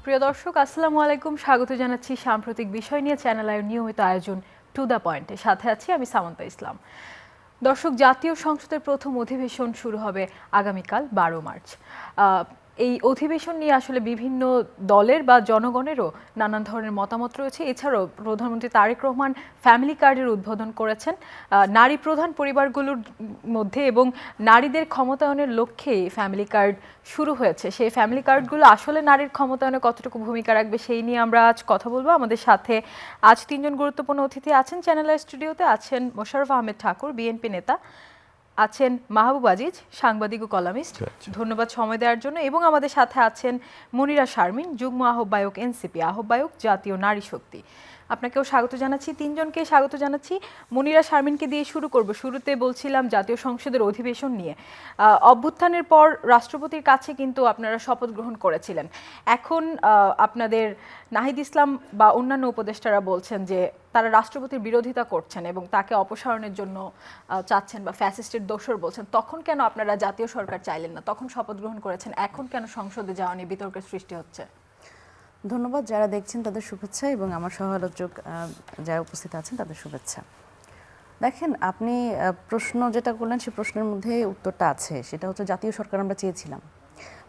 প্রিয় দর্শক আসসালামু আলাইকুম, স্বাগত জানাচ্ছি সাম্প্রতিক বিষয় নিয়ে চ্যানেল আইয়ের নিয়মিত আয়োজন টু দ্য পয়েন্টে। সাথে আছি আমি সামন্তা ইসলাম। দর্শক, জাতীয় সংসদের প্রথম অধিবেশন শুরু হবে আগামীকাল 12 মার্চ। এই অধিবেশন নিয়ে আসলে বিভিন্ন দলের বা জনগণেরও নানান ধরনের মতামত রয়েছে। এছাড়াও প্রধানমন্ত্রী তারেক রহমান ফ্যামিলি কার্ডের উদ্বোধন করেছেন। নারী প্রধান পরিবারগুলোর মধ্যে এবং নারীদের ক্ষমতায়নের লক্ষ্যে ফ্যামিলি কার্ড শুরু হয়েছে। সেই ফ্যামিলি কার্ডগুলো আসলে নারীর ক্ষমতায়নে কতটুকু ভূমিকা রাখবে সেই নিয়ে আমরা আজ কথা বলবো। আমাদের সাথে আজ তিনজন গুরুত্বপূর্ণ অতিথি আছেন। চ্যানেলের স্টুডিওতে আছেন মোশাররফ আহমেদ ঠাকুর, বিএনপি নেতা, আছেন মাহবুব আজিজ, সাংবাদিক ও কলামিস্ট, ধন্যবাদ সময় দেওয়ার জন্য, এবং আমাদের সাথে আছেন মনিরা শারমিন, যুগ্ম আহ্বায়ক এনসিপি, আহ্বায়ক জাতীয় নারী শক্তি। আপনাকেও স্বাগত জানাচ্ছি, তিনজনকে স্বাগত জানাচ্ছি। মনিরা শারমিনকে দিয়ে শুরু করব। শুরুতে বলছিলাম জাতীয় সংসদের অধিবেশন নিয়ে। অভ্যুত্থানের পর রাষ্ট্রপতির কাছে কিন্তু আপনারা শপথ গ্রহণ করেছিলেন। এখন আপনাদের নাহিদ ইসলাম বা অন্যান্য উপদেষ্টারা বলছেন যে তারা রাষ্ট্রপতির বিরোধিতা করছেন এবং তাকে অপসারণের জন্য চাচ্ছেন বা ফ্যাসিস্টের দোসর বলছেন। তখন কেন আপনারা জাতীয় সরকার চাইলেন না? তখন শপথ গ্রহণ করেছেন, এখন কেন সংসদে যাওয়া নিয়ে বিতর্কের সৃষ্টি হচ্ছে? ধন্যবাদ। যারা দেখছেন তাদের শুভেচ্ছা এবং আমার সহ-আলোচক যারা উপস্থিত আছেন তাদের শুভেচ্ছা। দেখেন, আপনি প্রশ্ন যেটা করলেন সেই প্রশ্নের মধ্যে উত্তরটা আছে, সেটা হচ্ছে জাতীয় সরকার আমরা চেয়েছিলাম।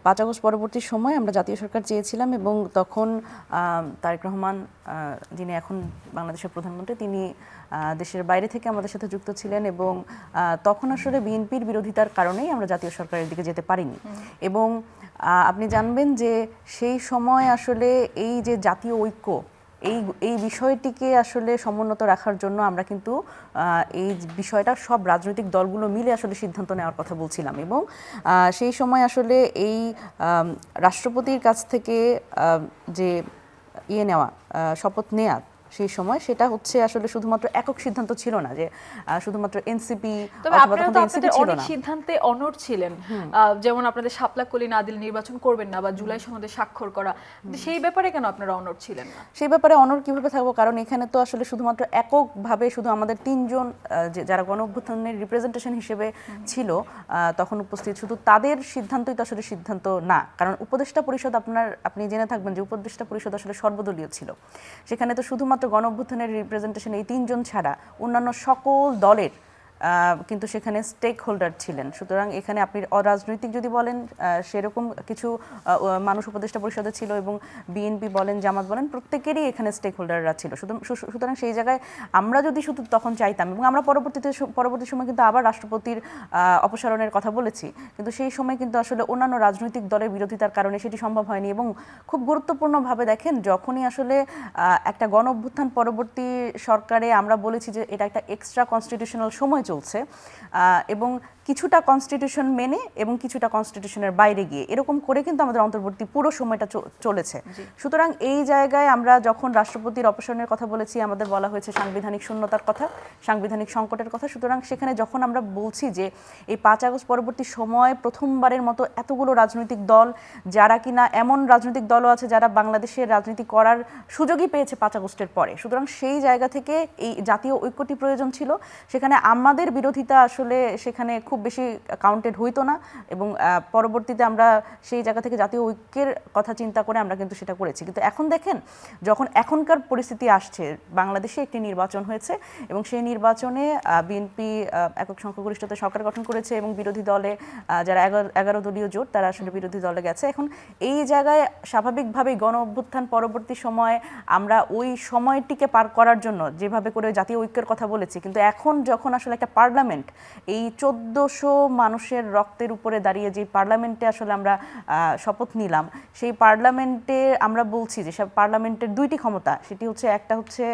5 আগস্ট পরবর্তী সময় আমরা জাতীয় সরকার চেয়েছিলাম এবং তখন তারেক রহমান, যিনি এখন বাংলাদেশের প্রধানমন্ত্রী, তিনি দেশের বাইরে থেকে আমাদের সাথে যুক্ত ছিলেন এবং তখন আসলে বিএনপির বিরোধিতার কারণেই আমরা জাতীয় সরকারের দিকে যেতে পারিনি। এবং আপনি জানবেন যে সেই সময় আসলে এই যে জাতীয় ঐক্য, এই বিষয়টিকে আসলে সমুন্নত রাখার জন্য আমরা কিন্তু এই বিষয়টা সব রাজনৈতিক দলগুলো মিলে আসলে সিদ্ধান্ত নেওয়ার কথা বলছিলাম। এবং সেই সময় আসলে এই রাষ্ট্রপতির কাছ থেকে যে নেওয়া, শপথ নেওয়া, সেই সময় সেটা হচ্ছে আসলে শুধুমাত্র একক সিদ্ধান্ত ছিল না যে শুধুমাত্র এনসিপি, তবে আপনারা তো আপনাদের অনেক সিদ্ধান্তে অনড় ছিলেন। যেমন আপনাদের শাপলা কলি না দিলে নির্বাচন করবেন না বা জুলাই সনদে স্বাক্ষর করা, সেই ব্যাপারে কেন আপনারা অনড় ছিলেন না? সেই ব্যাপারে অনড় কিভাবে থাকবো, কারণ এখানে তো আসলে শুধুমাত্র এককভাবে শুধু আমাদের তিনজন যারা গণ অভ্যুত্থানের রিপ্রেজেন্টেশন হিসেবে ছিল তখন উপস্থিত, শুধু তাদের সিদ্ধান্তই তো আসলে সিদ্ধান্ত না। কারণ উপদেষ্টা পরিষদ, আপনি জেনে থাকবেন যে উপদেষ্টা পরিষদ আসলে সর্বদলীয় ছিল। সেখানে তো শুধুমাত্র গণ অভ্যুত্থানের রিপ্রেজেন্টেশন এই তিনজন ছাড়া অন্যান্য সকল দলের কিন্তু সেখানে স্টেক হোল্ডার ছিলেন। সুতরাং এখানে আপনি অরাজনৈতিক যদি বলেন, সেরকম কিছু মানুষ উপদেষ্টা পরিষদে ছিল এবং বিএনপি বলেন, জামাত বলেন, প্রত্যেকেরই এখানে স্টেক হোল্ডাররা ছিল। সুতরাং সেই জায়গায় আমরা যদি শুধু তখন চাইতাম, এবং আমরা পরবর্তী সময় কিন্তু আবার রাষ্ট্রপতির অপসারণের কথা বলেছি, কিন্তু সেই সময় কিন্তু আসলে অন্যান্য রাজনৈতিক দলের বিরোধিতার কারণে সেটি সম্ভব হয়নি। এবং খুব গুরুত্বপূর্ণভাবে দেখেন, যখনই আসলে একটা গণ অভ্যুত্থান পরবর্তী সরকারে আমরা বলেছি যে এটা একটা এক্সট্রা কনস্টিটিউশনাল সময় চলছে এবং কিছুটা কনস্টিটিউশন মেনে এবং কিছুটা কনস্টিটিউশনের বাইরে গিয়ে এরকম করে কিন্তু আমাদের অন্তর্বর্তী পুরো সময়টা চলেছে। সুতরাং এই জায়গায় আমরা যখন রাষ্ট্রপতির অপসারণের কথা বলেছি, আমাদের বলা হয়েছে সাংবিধানিক শূন্যতার কথা, সাংবিধানিক সংকটের কথা। সুতরাং সেখানে যখন আমরা বলছি যে এই 5 আগস্ট পরবর্তী সময় প্রথমবারের মতো এতগুলো রাজনৈতিক দল, যারা কিনা এমন রাজনৈতিক দলও আছে যারা বাংলাদেশের রাজনীতি করার সুযোগই পেয়েছে 5 আগস্টের পরে, সুতরাং সেই জায়গা থেকে এই জাতীয় ঐক্যটি প্রয়োজন ছিল। সেখানে আমাদের বিরোধিতা আসলে সেখানে খুব বেশি কাউন্টেড হইতো না এবং পরবর্তীতে আমরা সেই জায়গা থেকে জাতীয় ঐক্যের কথা চিন্তা করে আমরা কিন্তু সেটা করেছি। কিন্তু এখন দেখেন, যখন এখনকার পরিস্থিতি আসছে, বাংলাদেশে একটি নির্বাচন হয়েছে এবং সেই নির্বাচনে বিএনপি একক সংখ্যাগরিষ্ঠতায় সরকার গঠন করেছে এবং বিরোধী দলে যারা 11 দলীয় জোট, তারা আসলে বিরোধী দলে গেছে। এখন এই জায়গায় স্বাভাবিকভাবেই গণ অভ্যুত্থান পরবর্তী সময় আমরা ওই সময়টিকে পার করার জন্য যেভাবে করে জাতীয় ঐক্যের কথা বলেছি, কিন্তু এখন যখন আসলে একটা পার্লামেন্ট, এই 1400 মানুষের রক্তের উপরে দাঁড়িয়ে যে পার্লামেন্টে আসলে আমরা শপথ নিলাম, সেই পার্লামেন্টে আমরা বলছি যে সব পার্লামেন্টের দুইটি ক্ষমতা, সেটি হচ্ছে একটা হচ্ছে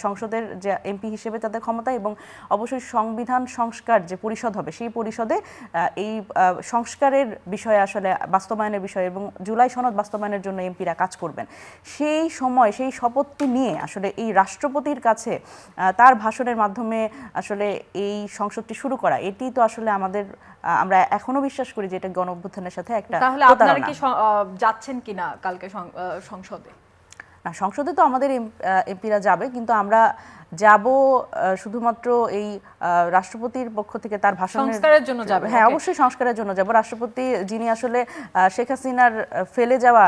সংসদের যে এমপি হিসেবে তাদের ক্ষমতা এবং অবশ্যই সংবিধান সংস্কার যে পরিষদ হবে, সেই পরিষদে এই সংস্কারের বিষয়ে আসলে বাস্তবায়নের বিষয়ে এবং জুলাই সনদ বাস্তবায়নের জন্য এমপিরা কাজ করবেন। সেই সময় সেই শপথটি নিয়ে আসলে এই রাষ্ট্রপতির কাছে তার ভাষণের মাধ্যমে আসলে এই সংসদটি শুরু করা, এটি তো আসলে আমরা এখনো বিশ্বাস করি যে এটা গণ অভ্যুত্থানের সাথে একটা। তাহলে আপনারা কি যাচ্ছেন কিনা কালকে সংসদে? না, সংসদে তো আমাদের এমপিরা যাবে, কিন্তু আমরা যাব শুধুমাত্র এই রাষ্ট্রপতির পক্ষ থেকে তার ভাষণের সংস্কারের জন্য যাবে, হ্যাঁ okay. অবশ্যই সংস্কারের জন্য যাব। রাষ্ট্রপতি যিনি আসলে শেখ হাসিনার ফেলে যাওয়া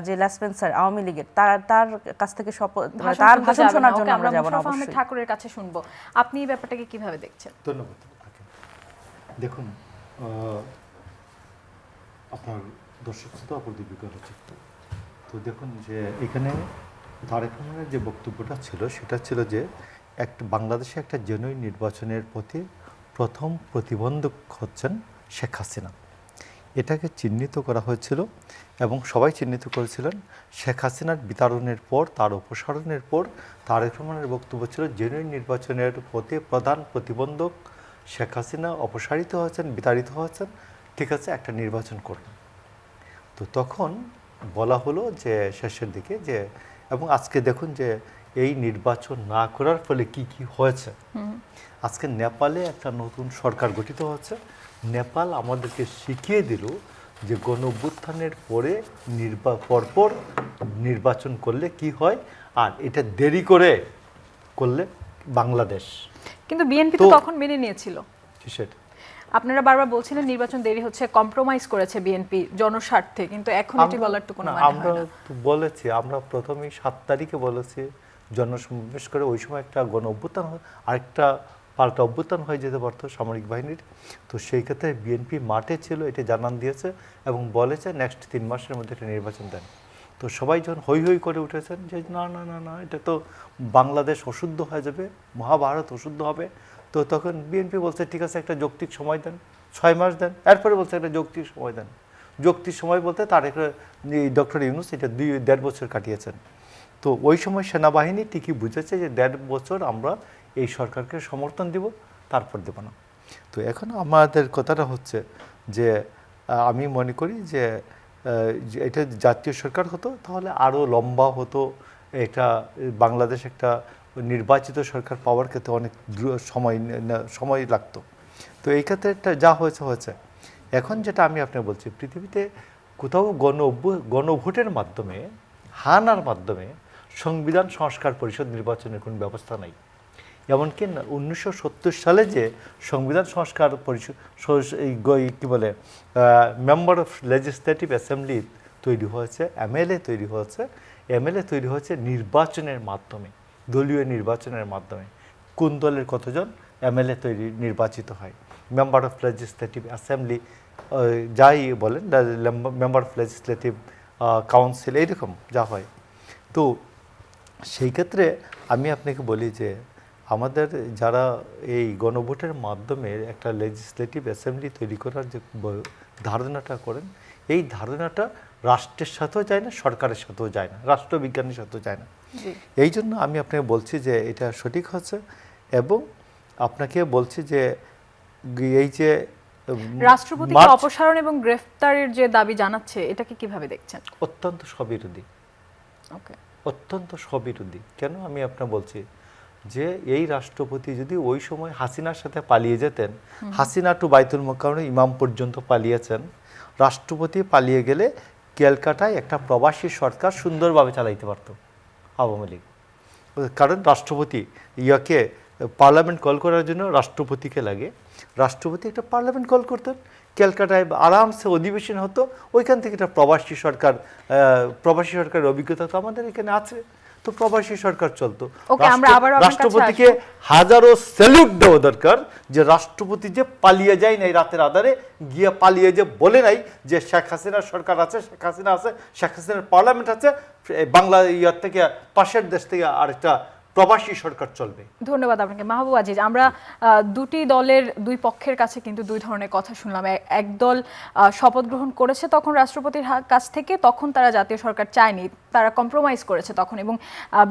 যে লেসপেন্সার আওয়ামী লীগের তার কাছ থেকে তার ভাষণ শোনার জন্য আমরা যাব না মোশাররফ আহমেদ অবশ্যই। ঠাকুরের কাছে শুনবো। আপনি এই ব্যাপারটাকে কিভাবে দেখছেন? ধন্যবাদ আপনাকে। দেখুন, আপনার দর্শক শ্রোতা অপর দীপিকা রচিত, তো দেখুন যে এখানে তারেক রহমানের যে বক্তব্যটা ছিল সেটা ছিল যে বাংলাদেশে একটা জেনুইন নির্বাচনের প্রতি প্রথম প্রতিবন্ধক হচ্ছেন শেখ হাসিনা। এটাকে চিহ্নিত করা হয়েছিল এবং সবাই চিহ্নিত করেছিলেন। শেখ হাসিনার বিতাড়নের পর, তার অপসারণের পর তারেক রহমানের বক্তব্য ছিল জেনুইন নির্বাচনের প্রতি প্রধান প্রতিবন্ধক শেখ হাসিনা অপসারিত হয়েছেন, বিতাড়িত হয়েছেন, ঠিক আছে একটা নির্বাচন করুন। তো তখন বলা হলো যে শেষের দিকে যে, এবং আজকে দেখুন যে এই নির্বাচন না করার ফলে কি কি হয়েছে। আজকে নেপালে একটা নতুন সরকার গঠিত হচ্ছে। নেপাল আমাদেরকে শিখিয়ে দিল যে গণ-অভ্যুত্থানের পরে পরপর নির্বাচন করলে কি হয়, আর এটা দেরি করে করলে বাংলাদেশ। কিন্তু বিএনপি তো তখন মেনে নিয়েছিল। সেটা আপনারা বারবার বলছিলেন নির্বাচন দেরি হচ্ছে, কম্প্রোমাইজ করেছে বিএনপি জনস্বার্থে, কিন্তু এখন এটি বলার তো কোনো মানে আমরা হয় না। তো বলেছি, আমরা প্রথমেই 7 তারিখে বলেছি জনসমাবেশ করে, ওই সময় একটা গণ-অভ্যুত্থান আরেকটা পাল্টা অভ্যুত্থান হয়ে যেতে পারতো সামরিক বাহিনীর। তো সেই ক্ষেত্রে বিএনপি মাঠে ছিল, এটা জানান দিয়েছে এবং বলেছে নেক্সট 3 মাসের মধ্যে একটা নির্বাচন দেন। তো সবাই যখন হই হই করে উঠেছেন যে না না না না, এটা তো বাংলাদেশ অশুদ্ধ হয়ে যাবে, মহাভারত অশুদ্ধ হবে। তো তখন বিএনপি বলছে ঠিক আছে একটা যৌক্তিক সময় দেন, 6 মাস দেন। এরপরে বলছে একটা যৌক্তিক সময় দেন। যৌক্তিক সময় বলতে তার একটা ডক্টর ইউনূস এটা 1.5 বছর কাটিয়েছেন। তো ওই সময় সেনাবাহিনী ঠিকই বুঝেছে যে 1.5 বছর আমরা এই সরকারকে সমর্থন দিব, তারপর দেব না। তো এখন আমাদের কথাটা হচ্ছে যে আমি মনে করি যে এটা জাতীয় সরকার হতো তাহলে আরও লম্বা হতো, এটা বাংলাদেশ একটা নির্বাচিত সরকার পাওয়ার ক্ষেত্রে অনেক সময় লাগতো। তো এই ক্ষেত্রে যা হয়েছে হয়েছে। এখন যেটা আমি আপনাকে বলছি, পৃথিবীতে কোথাও গণভোটের মাধ্যমে, হানার মাধ্যমে সংবিধান সংস্কার পরিষদ নির্বাচনের কোনো ব্যবস্থা নাই। এমনকি 1970 সালে যে সংবিধান সংস্কার পরিষদ কী বলে মেম্বার অফ লেজিসলেটিভ অ্যাসেম্বলি তৈরি হয়েছে, এমএলএ তৈরি হয়েছে নির্বাচনের মাধ্যমে, দলীয় নির্বাচনের মাধ্যমে। কোন দলের কতজন এমএলএ নির্বাচিত হয়, মেম্বার অফ লেজিসলেটিভ অ্যাসেম্বলি যাই বলেন, মেম্বার অফ লেজিসলেটিভ কাউন্সিল, এইরকম যা হয়। তো সেই ক্ষেত্রে আমি আপনাকে বলি যে আমাদের যারা এই গণভোটের মাধ্যমে একটা লেজিসলেটিভ অ্যাসেম্বলি তৈরি করার যে ধারণাটা করেন, এই ধারণাটা রাষ্ট্রের সাথেও যায় না, সরকারের সাথেও যায় না, রাষ্ট্রবিজ্ঞানের সাথেও যায় না। এই জন্য আমি আপনাকে বলছি যে এটা সঠিক হচ্ছে। এবং আপনাকে বলছি যে এই যে রাষ্ট্রপতিকে অপসারণ এবং গ্রেফতারের যে দাবি জানাচ্ছে, এটাকে কিভাবে দেখছেন? অত্যন্ত স্ববিরোধী, অত্যন্ত স্ববিরোধী। কেন আমি আপনাকে বলছি যে এই রাষ্ট্রপতি যদি ওই সময় হাসিনার সাথে পালিয়ে যেতেন, হাসিনা টু বাইতুল মোকাররমে ইমাম পর্যন্ত পালিয়েছেন, রাষ্ট্রপতি পালিয়ে গেলে ক্যালকাটায় একটা প্রবাসী সরকার সুন্দরভাবে চালাইতে পারত আওয়ামী লীগ। কারণ রাষ্ট্রপতি ইয়াকে পার্লামেন্ট কল করার জন্য রাষ্ট্রপতিকে লাগে, রাষ্ট্রপতি একটা পার্লামেন্ট কল করতেন, ক্যালকাটায় আরামসে অধিবেশন হতো, ওইখান থেকে একটা প্রবাসী সরকারের অভিজ্ঞতা তো আমাদের এখানে আছে। তো প্রবাসী সরকার চলতো। রাষ্ট্রপতিকে হাজারো স্যালুট দেওয়া দরকার যে রাষ্ট্রপতি যে পালিয়ে যায় নাই রাতের আধারে গিয়ে, পালিয়ে যে বলে নাই যে শেখ হাসিনার সরকার আছে, শেখ হাসিনা আছে, শেখ হাসিনার পার্লামেন্ট আছে, বাংলা ইয়ার থেকে পাশের দেশ থেকে আরেকটা প্রবাসী সরকার চলবে। ধন্যবাদ আপনাকে মাহবুব আজিজ। আমরা দুটি দলের দুই পক্ষের কাছে কিন্তু দুই ধরনের কথা শুনলাম। এক দল শপথ গ্রহণ করেছে তখন রাষ্ট্রপতির কাছ থেকে, তখন তারা জাতীয় সরকার চায়নি, তারা কম্প্রোমাইজ করেছে তখন। এবং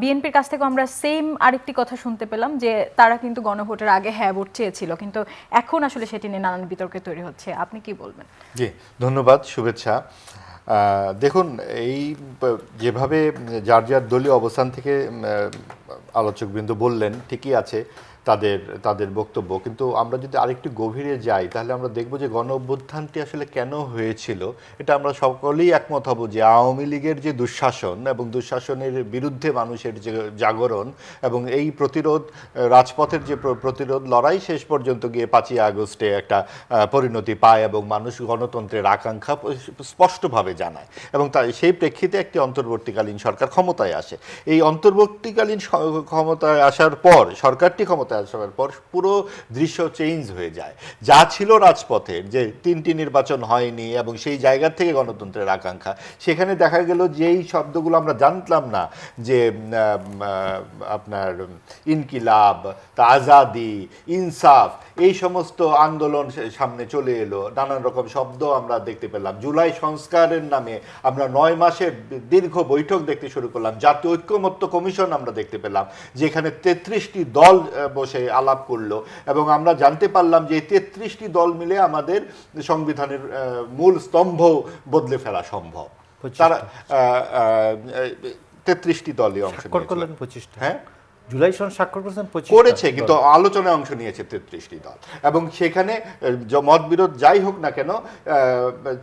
বিএনপির কাছ থেকে আমরা সেম আরেকটি কথা শুনতে পেলাম যে তারা কিন্তু গণভোটের আগে হ্যাঁ ভোট চেয়েছিল, কিন্তু এখন আসলে সেটি নিয়ে নানান বিতর্কে তৈরি হচ্ছে। আপনি কি বলবেন? জি ধন্যবাদ, শুভেচ্ছা। দেখুন, এই যেভাবে যার যার দলীয় অবস্থান থেকে আলোচকবৃন্দ বললেন ঠিকই আছে। তাদের তাদের বক্তব্য, কিন্তু আমরা যদি আরেকটু গভীরে যাই তাহলে আমরা দেখব যে গণ অভ্যুত্থানটি আসলে কেন হয়েছিল। এটা আমরা সকলেই একমত হব যে আওয়ামী লীগের যে দুঃশাসন এবং দুঃশাসনের বিরুদ্ধে মানুষের যে জাগরণ এবং এই প্রতিরোধ, রাজপথের যে প্রতিরোধ লড়াই শেষ পর্যন্ত গিয়ে 5ই আগস্টে একটা পরিণতি পায় এবং মানুষ গণতন্ত্রের আকাঙ্ক্ষা স্পষ্টভাবে জানায় এবং তাই সেই প্রেক্ষিতে একটি অন্তর্বর্তীকালীন সরকার ক্ষমতায় আসে। এই অন্তর্বর্তীকালীন ক্ষমতায় আসার পর, সরকারটি ক্ষমতায় আসার পর পুরো দৃশ্য চেঞ্জ হয়ে যায়। যা ছিল রাজপথের যে 3টি নির্বাচন হয়নি এবং সেই জায়গা থেকে গণতন্ত্রের আকাঙ্ক্ষা, সেখানে দেখা গেল যেই শব্দগুলো আমরা জানতাম না, যে আপনার ইনকিলাব, আজাদি, ইনসাফ, এই সমস্ত আন্দোলন সামনে চলে এলো। নানান রকম শব্দ আমরা দেখতে পেলাম। জুলাই সংস্কারের নামে আমরা 9 মাসের দীর্ঘ বৈঠক দেখতে শুরু করলাম। জাতীয় ঐক্যমত্য কমিশন আমরা দেখতে পেলাম, যেখানে 33টি দল বসে আলাপ করলো এবং আমরা জানতে পারলাম যে 33টি দল মিলে আমাদের সংবিধানের মূল স্তম্ভ বদলে ফেলা সম্ভব। তারা 33টি দলই অংশ করলেন নিয়েছিল। 25টা। হ্যাঁ, জুলাই সন স্বাক্ষর করেছেন 25 করেছে, কিন্তু আলোচনায় অংশ নিয়েছে 33টি দল এবং সেখানে মতবিরোধ যাই হোক না কেন,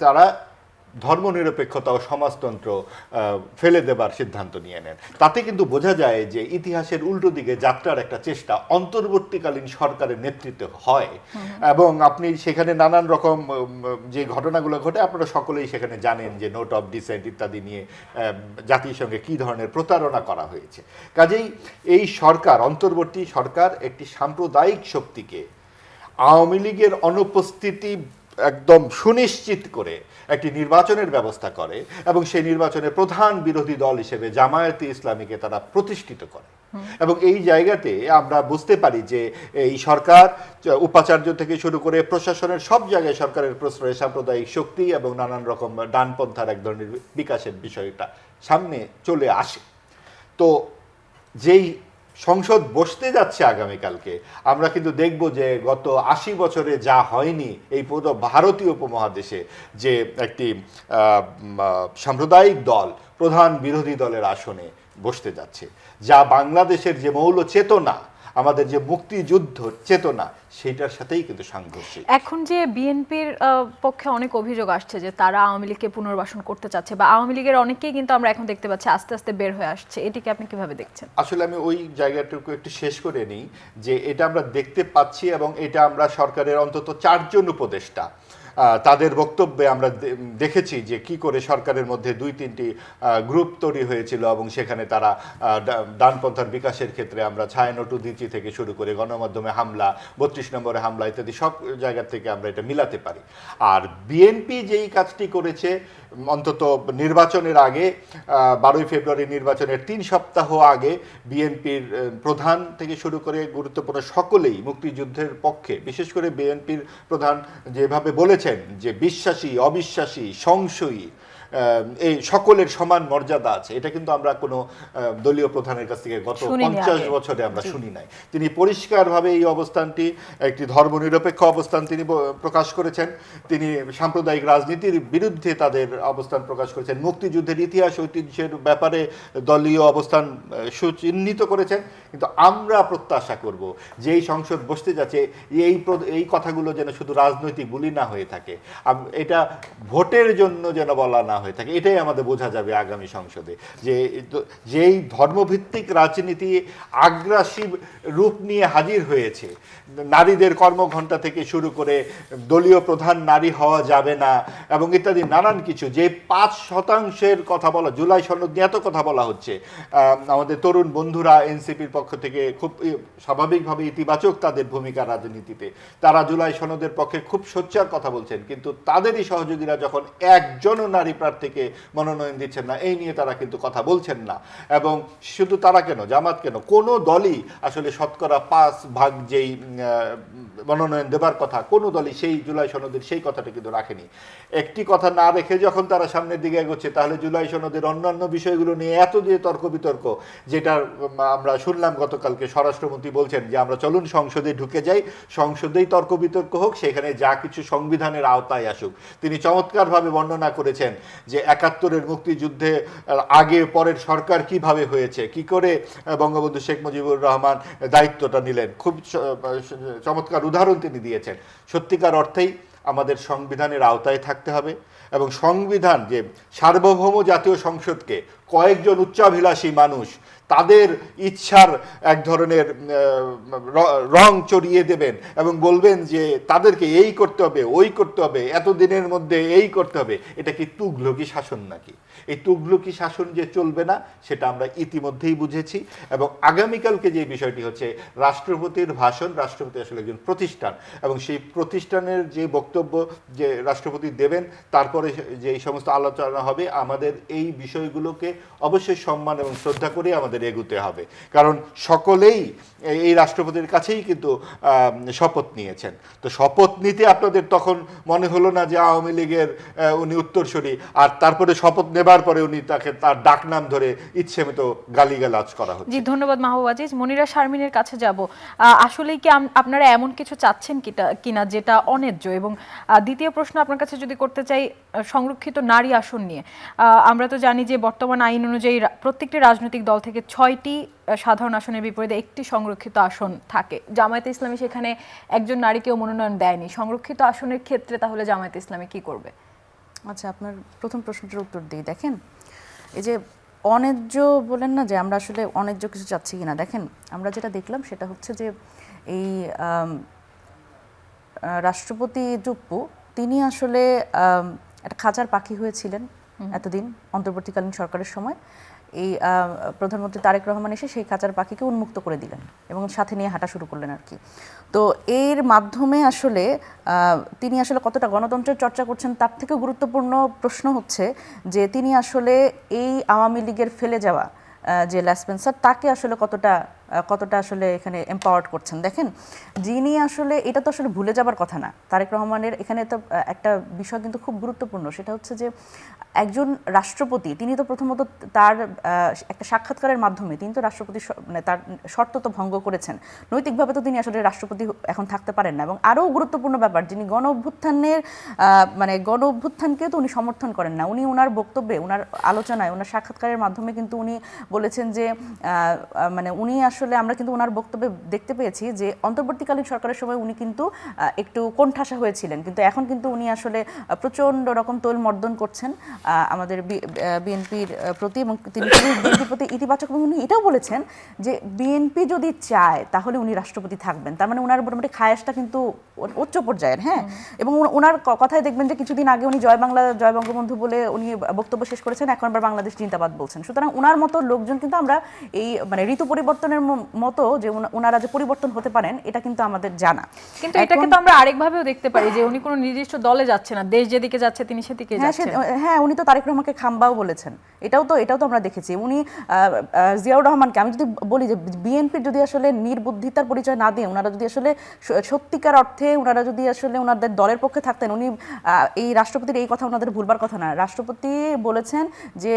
তারা ধর্মনিরপেক্ষতা ও সমাজতন্ত্র ফেলে দেবার সিদ্ধান্ত নিয়ে নেন। তাতে কিন্তু বোঝা যায় যে ইতিহাসের উল্টো দিকে যাত্রার একটা চেষ্টা অন্তর্বর্তীকালীন সরকারের নেতৃত্বে হয় এবং আপনি সেখানে নানান রকম যে ঘটনাগুলো ঘটে আপনারা সকলেই সেখানে জানেন, যে নোট অফ ডিসেন্ট ইত্যাদি নিয়ে জাতিসংঘে কী ধরনের প্রতারণা করা হয়েছে। কাজেই এই সরকার, অন্তর্বর্তী সরকার, একটি সাম্প্রদায়িক শক্তিকে আওয়ামী লীগের অনুপস্থিতি একদম সুনিশ্চিত করে একটি নির্বাচনের ব্যবস্থা করে এবং সেই নির্বাচনের প্রধান বিরোধী দল হিসেবে জামায়াতে ইসলামীকে তারা প্রতিষ্ঠিত করে। এবং এই জায়গাতে আমরা বুঝতে পারি যে এই সরকার, উপাচার্য থেকে শুরু করে প্রশাসনের সব জায়গায় সরকারের প্রশ্রয়ে সাম্প্রদায়িক শক্তি এবং নানান রকম ডানপন্থার এক ধরনের বিকাশের বিষয়টা সামনে চলে আসে। তো যেই সংসদ বসতে যাচ্ছে আগামীকালকে, আমরা কিন্তু দেখব যে গত 80 বছরে যা হয়নি এই পুরো ভারতীয় উপমহাদেশে, যে একটি সাম্প্রদায়িক দল প্রধান বিরোধী দলের আসনে বসতে যাচ্ছে, যা বাংলাদেশের যে মৌল চেতনা, আমাদের যে মুক্তিযুদ্ধ চেতনা, সেটার সাথেই কিন্তু সাংঘর্ষিক। এখন যে বিএনপির পক্ষে অনেক অভিযোগ আসছে যে তারা আওয়ামী লীগকে পুনর্বাসন করতে চাচ্ছে, বা আওয়ামী লীগের অনেকেই কিন্তু আমরা এখন দেখতে পাচ্ছি আস্তে আস্তে বের হয়ে আসছে, এটিকে আপনি কিভাবে দেখছেন? আসলে আমি ওই জায়গাটুকু একটু শেষ করে নিই, যে এটা আমরা দেখতে পাচ্ছি এবং এটা আমরা সরকারের অন্তত 4 জন উপদেষ্টা তাদের বক্তব্যে আমরা দেখেছি যে কি করে সরকারের মধ্যে 2-3টি গ্রুপ তৈরি হয়েছিল এবং সেখানে তারা ডানপন্থার বিকাশের ক্ষেত্রে আমরা ছায়ানট উদীচি থেকে শুরু করে গণমাধ্যমে হামলা, 32 নম্বরে হামলা ইত্যাদি সব জায়গা থেকে আমরা এটা মিলাতে পারি। আর বিএনপি যেই কাজটি করেছে, অন্তত নির্বাচনের আগে, 12ই ফেব্রুয়ারি নির্বাচনের 3 সপ্তাহ আগে বিএনপির প্রধান থেকে শুরু করে গুরুত্বপূর্ণ সকলেই মুক্তিযুদ্ধের পক্ষে, বিশেষ করে বিএনপির প্রধান যেভাবে বলেছেন যে বিশ্বাসী, অবিশ্বাসী, সংশয়ী, এই সকলের সমান মর্যাদা আছে, এটা কিন্তু আমরা কোনো দলীয় প্রধানের কাছ থেকে গত 50 বছরে আমরা শুনি নাই। তিনি পরিষ্কারভাবে এই অবস্থানটি, একটি ধর্মনিরপেক্ষ অবস্থান তিনি প্রকাশ করেছেন। তিনি সাম্প্রদায়িক রাজনীতির বিরুদ্ধে তাদের অবস্থান প্রকাশ করেছেন। মুক্তিযুদ্ধের ইতিহাস ঐতিহ্যের ব্যাপারে দলীয় অবস্থান সুচিহ্নিত করেছেন। কিন্তু আমরা প্রত্যাশা করব যে এই সংসদ বসতে যাচ্ছে, এই কথাগুলো যেন শুধু রাজনৈতিক বুলি না হয়ে থাকে, এটা ভোটের জন্য যেন বলা না হয়ে থাকে। এটাই আমাদের বোঝা যাবে আগামী সংসদে, যে যেই ধর্মভিত্তিক রাজনীতি আগ্রাসী রূপ নিয়ে হাজির হয়েছে, নারীদের কর্মঘণ্টা থেকে শুরু করে দলীয় প্রধান নারী হওয়া যাবে না এবং ইত্যাদি নানান কিছু, যে 5% কথা বলা, জুলাই সনদ নিয়ে এত কথা বলা হচ্ছে, আমাদের তরুণ বন্ধুরা এনসিপির পক্ষ থেকে খুব স্বাভাবিকভাবে ইতিবাচক তাদের ভূমিকা রাজনীতিতে, তারা জুলাই সনদের পক্ষে খুব সোচ্চার কথা বলছেন, কিন্তু তাদেরই সহযোগীরা যখন একজনও নারী প্রার্থীকে মনোনয়ন দিচ্ছেন না, এই নিয়ে তারা কিন্তু কথা বলছেন না। এবং শুধু তারা কেন, জামাত কেন, কোনো দলই আসলে শতকরা 5% যেই মনোনয়ন দেবার কথা, কোনো দলই সেই জুলাই সনদের সেই কথাটা কিন্তু রাখেনি। একটি কথা না রেখে যখন তারা সামনের দিকে এগোচ্ছে, তাহলে জুলাই সনদের অন্যান্য বিষয়গুলো নিয়ে এত যে তর্ক বিতর্ক, যেটা আমরা শুনলাম গতকালকে স্বরাষ্ট্রমন্ত্রী বলছেন যে আমরা চলুন সংসদে ঢুকে যাই, সংসদেই তর্ক বিতর্ক হোক, সেখানে যা কিছু সংবিধানের আওতায় আসুক। তিনি চমৎকারভাবে বর্ণনা করেছেন যে ৭১-এর মুক্তিযুদ্ধে আগে পরের সরকার কিভাবে হয়েছে, কি করে বঙ্গবন্ধু শেখ মুজিবুর রহমান দায়িত্বটা নিলেন, খুব চমৎকার উদাহরণ তিনি দিয়েছেন। সত্যিকার অর্থেই আমাদের সংবিধানের আওতায় থাকতে হবে এবং সংবিধান যে সার্বভৌম জাতীয় সংসদকে কয়েকজন উচ্চাভিলাষী মানুষ তাদের ইচ্ছার এক ধরনের রং চড়িয়ে দেবেন এবং বলবেন যে তাদেরকে এই করতে হবে, ওই করতে হবে, এতদিনের মধ্যে এই করতে হবে, এটা কি তুগলকি শাসন নাকি? এই তুগলকি শাসন যে চলবে না সেটা আমরা ইতিমধ্যেই বুঝেছি। এবং আগামীকালকে যে বিষয়টি হচ্ছে রাষ্ট্রপতির ভাষণ, রাষ্ট্রপতি আসলে একজন প্রতিষ্ঠান এবং সেই প্রতিষ্ঠানের যে বক্তব্য যে রাষ্ট্রপতি দেবেন তারপরে যে এই সমস্ত আলোচনা হবে, আমাদের এই বিষয়গুলোকে অবশ্যই সম্মান এবং শ্রদ্ধা করে আমাদের এগুতে হবে। কারণ সকলেই এই রাষ্ট্রপতির কাছেই কিন্তু শপথ নিয়েছেন। তো শপথ নিতে আপনাদের তখন মনে হলো না যে আওয়ামী লীগের উনি উত্তরসূরি, আর তারপরে শপথ নেবার পরে উনি তাকে তার ডাকনাম ধরে ইচ্ছে মতো গালিগালাজ করা হচ্ছে। জি, ধন্যবাদ মাহবুব আজিজ। মনিরা শারমিনের কাছে যাব। আসলেই কি আপনারা এমন কিছু চাচ্ছেন কিনা যেটা অন্যায্য? এবং দ্বিতীয় প্রশ্ন আপনার কাছে যদি করতে চাই সংরক্ষিত নারী আসন নিয়ে, আমরা তো জানি যে বর্তমান আইন অনুযায়ী প্রত্যেকটি রাজনৈতিক দল থেকে 6টি সাধারণ আসনের বিপরীতে একটি সংরক্ষিত আসন থাকে। জামায়াতে ইসলামী সেখানে একজন নারীকেও মনোনয়ন দেয়নি। সংরক্ষিত আসনের ক্ষেত্রে তাহলে জামায়াতে ইসলামী কি করবে? আচ্ছা, আপনার প্রথম প্রশ্নটার উত্তর দিই। দেখেন, এই যে অন্যায্য বলেন না যে আমরা আসলে অন্যায্য কিছু চাচ্ছি কিনা, দেখেন আমরা যেটা দেখলাম সেটা হচ্ছে যে এই রাষ্ট্রপতি জুপ্পু তিনি আসলে একটা খাঁচার পাখি হয়েছিলেন এতদিন অন্তর্বর্তীকালীন সরকারের সময়। এই প্রধানমন্ত্রী তারেক রহমান এসে সেই খাঁচার পাখিকে উন্মুক্ত করে দিলেন এবং সাথে নিয়ে হাঁটা শুরু করলেন আর কি। তো এর মাধ্যমে আসলে তিনি আসলে কতটা গণতন্ত্রের চর্চা করছেন তার থেকে গুরুত্বপূর্ণ প্রশ্ন হচ্ছে যে তিনি আসলে এই আওয়ামী লীগের ফেলে যাওয়া যে ল্যাসপেন্সার তাকে আসলে কতটা আসলে এখানে এম্পাওয়ার্ড করছেন। দেখেন, যিনি আসলে এটা তো আসলে ভুলে যাবার কথা না, তারেক রহমানের এখানে তো একটা বিষয় কিন্তু খুব গুরুত্বপূর্ণ, সেটা হচ্ছে যে একজন রাষ্ট্রপতি তিনি তো প্রথমত তার একটা সাক্ষাৎকারের মাধ্যমে তিনি তো রাষ্ট্রপতি মানে তার শর্ত তো ভঙ্গ করেছেন, নৈতিকভাবে তো তিনি আসলে রাষ্ট্রপতি এখন থাকতে পারেন না। এবং আরও গুরুত্বপূর্ণ ব্যাপার, যিনি গণ অভ্যুত্থানকে তো উনি সমর্থন করেন না। উনি ওনার বক্তব্যে, ওনার আলোচনায়, ওনার সাক্ষাৎকারের মাধ্যমে কিন্তু উনি বলেছেন যে মানে উনি আসলে আমরা কিন্তু ওনার বক্তব্যে দেখতে পেয়েছি যে অন্তর্বর্তীকালীন সরকারের সময় উনি কিন্তু একটু কোণঠাসা হয়েছিলেন, কিন্তু এখন কিন্তু উনি আসলে প্রচণ্ড রকম তোল মর্দন করছেন আমাদের বিএনপির প্রতি, এবং তিনি বিএনপির প্রতি ইতিবাচক। এবং উনি এটাও বলেছেন যে বিএনপি যদি চায় তাহলে উনি রাষ্ট্রপতি থাকবেন। তার মানে ওনার মোটামুটি খায়াসটা কিন্তু উচ্চ পর্যায়ের। হ্যাঁ, এবং ওনার কথায় দেখবেন যে কিছুদিন আগে উনি জয় বাংলা জয় বঙ্গবন্ধু বলে উনি বক্তব্য শেষ করেছেন, এখন আবার বাংলাদেশ জিন্দাবাদ বলছেন। সুতরাং ওনার মতো লোকজন কিন্তু আমরা এই মানে ঋতু পরিবর্তনের মতো যে ওনারা যে পরিবর্তন হতে পারেন এটা কিন্তু আমাদের জানা। কিন্তু এটাকে তো আমরা আরেকভাবেও দেখতে পারি যে উনি কোনো নির্দিষ্ট দলে যাচ্ছে না, দেশ যেদিকে যাচ্ছে তিনি সেদিকে যাচ্ছেন। হ্যাঁ, উনি তো তারেক রহমানকে খাম্বাও বলেছেন, এটাও তো আমরা দেখেছি। উনি জিয়াউর রহমানকে, আমি যদি বলি যে বিএনপির যদি আসলে নির্বুদ্ধিতার পরিচয় না দিয়ে ওনারা যদি আসলে সত্যিকার অর্থে ওনারা যদি আসলে ওনাদের দলের পক্ষে থাকতেন, উনি এই রাষ্ট্রপতির এই কথা ওনাদের ভুলবার কথা না। রাষ্ট্রপতি বলেছেন যে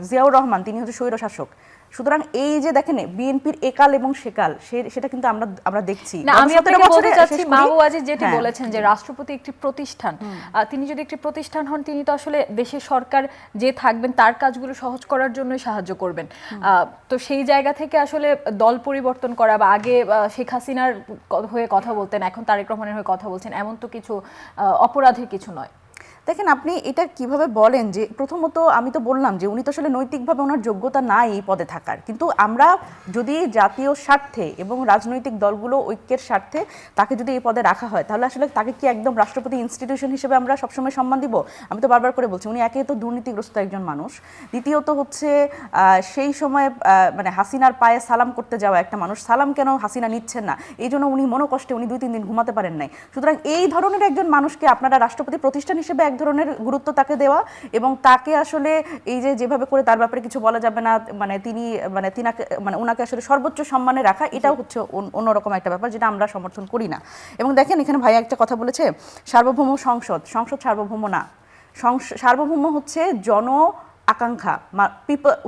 জিয়াউর রহমান তিনি হচ্ছে স্বৈরশাসক। সুতরাং এই যে দেখেন বিএনপির একাল এবং সেকাল সেটা কিন্তু আমরা দেখছি। না, আমি আপনাকে বলতে চাচ্ছি মাহবুব আজিজ যেটি বলেছেন যে রাষ্ট্রপতি একটি প্রতিষ্ঠান, তিনি যদি একটি প্রতিষ্ঠান হন তিনি তো আসলে দেশের সরকার যে থাকবেন তার কাজগুলো সহজ করার জন্যই সাহায্য করবেন। তো সেই জায়গা থেকে আসলে দল পরিবর্তন করা বা আগে শেখ হাসিনার হয়ে কথা বলতেন এখন তারেক রহমানের হয়ে কথা বলছেন, এমন তো কিছু অপরাধের কিছু নয়। দেখেন, আপনি এটা কিভাবে বলেন যে প্রথমত আমি তো বললাম যে উনি তো আসলে নৈতিকভাবে ওনার যোগ্যতা নাই এই পদে থাকার, কিন্তু আমরা যদি জাতীয় স্বার্থে এবং রাজনৈতিক দলগুলো ঐক্যের স্বার্থে তাকে যদি এই পদে রাখা হয় তাহলে আসলে তাকে কি একদম রাষ্ট্রপতি ইনস্টিটিউশন হিসেবে আমরা সবসময় সম্মান দিব? আমি তো বারবার করে বলছি উনি একে তো দুর্নীতিগ্রস্ত একজন মানুষ, দ্বিতীয়ত হচ্ছে সেই সময় মানে হাসিনার পায়ে সালাম করতে যাওয়া একটা মানুষ, সালাম কেন হাসিনা নিচ্ছেন না এই জন্য উনি মনোকষ্টে উনি 2-3 দিন ঘুমাতে পারেন নাই। সুতরাং এই ধরনের একজন মানুষকে আপনারা রাষ্ট্রপতি প্রতিষ্ঠান হিসেবে এক ধরনের গুরুত্ব তাকে দেওয়া এবং তাকে আসলে এই যে যেভাবে করে তার ব্যাপারে কিছু বলা যাবে না মানে ওনাকে আসলে সর্বোচ্চ সম্মানে রাখা, এটাও হচ্ছে অন্যরকম একটা ব্যাপার যেটা আমরা সমর্থন করি না। এবং দেখেন এখানে ভাইয়া একটা কথা বলেছে, সার্বভৌম সংসদ সার্বভৌম না, সার্বভৌম হচ্ছে আকাঙ্ক্ষা,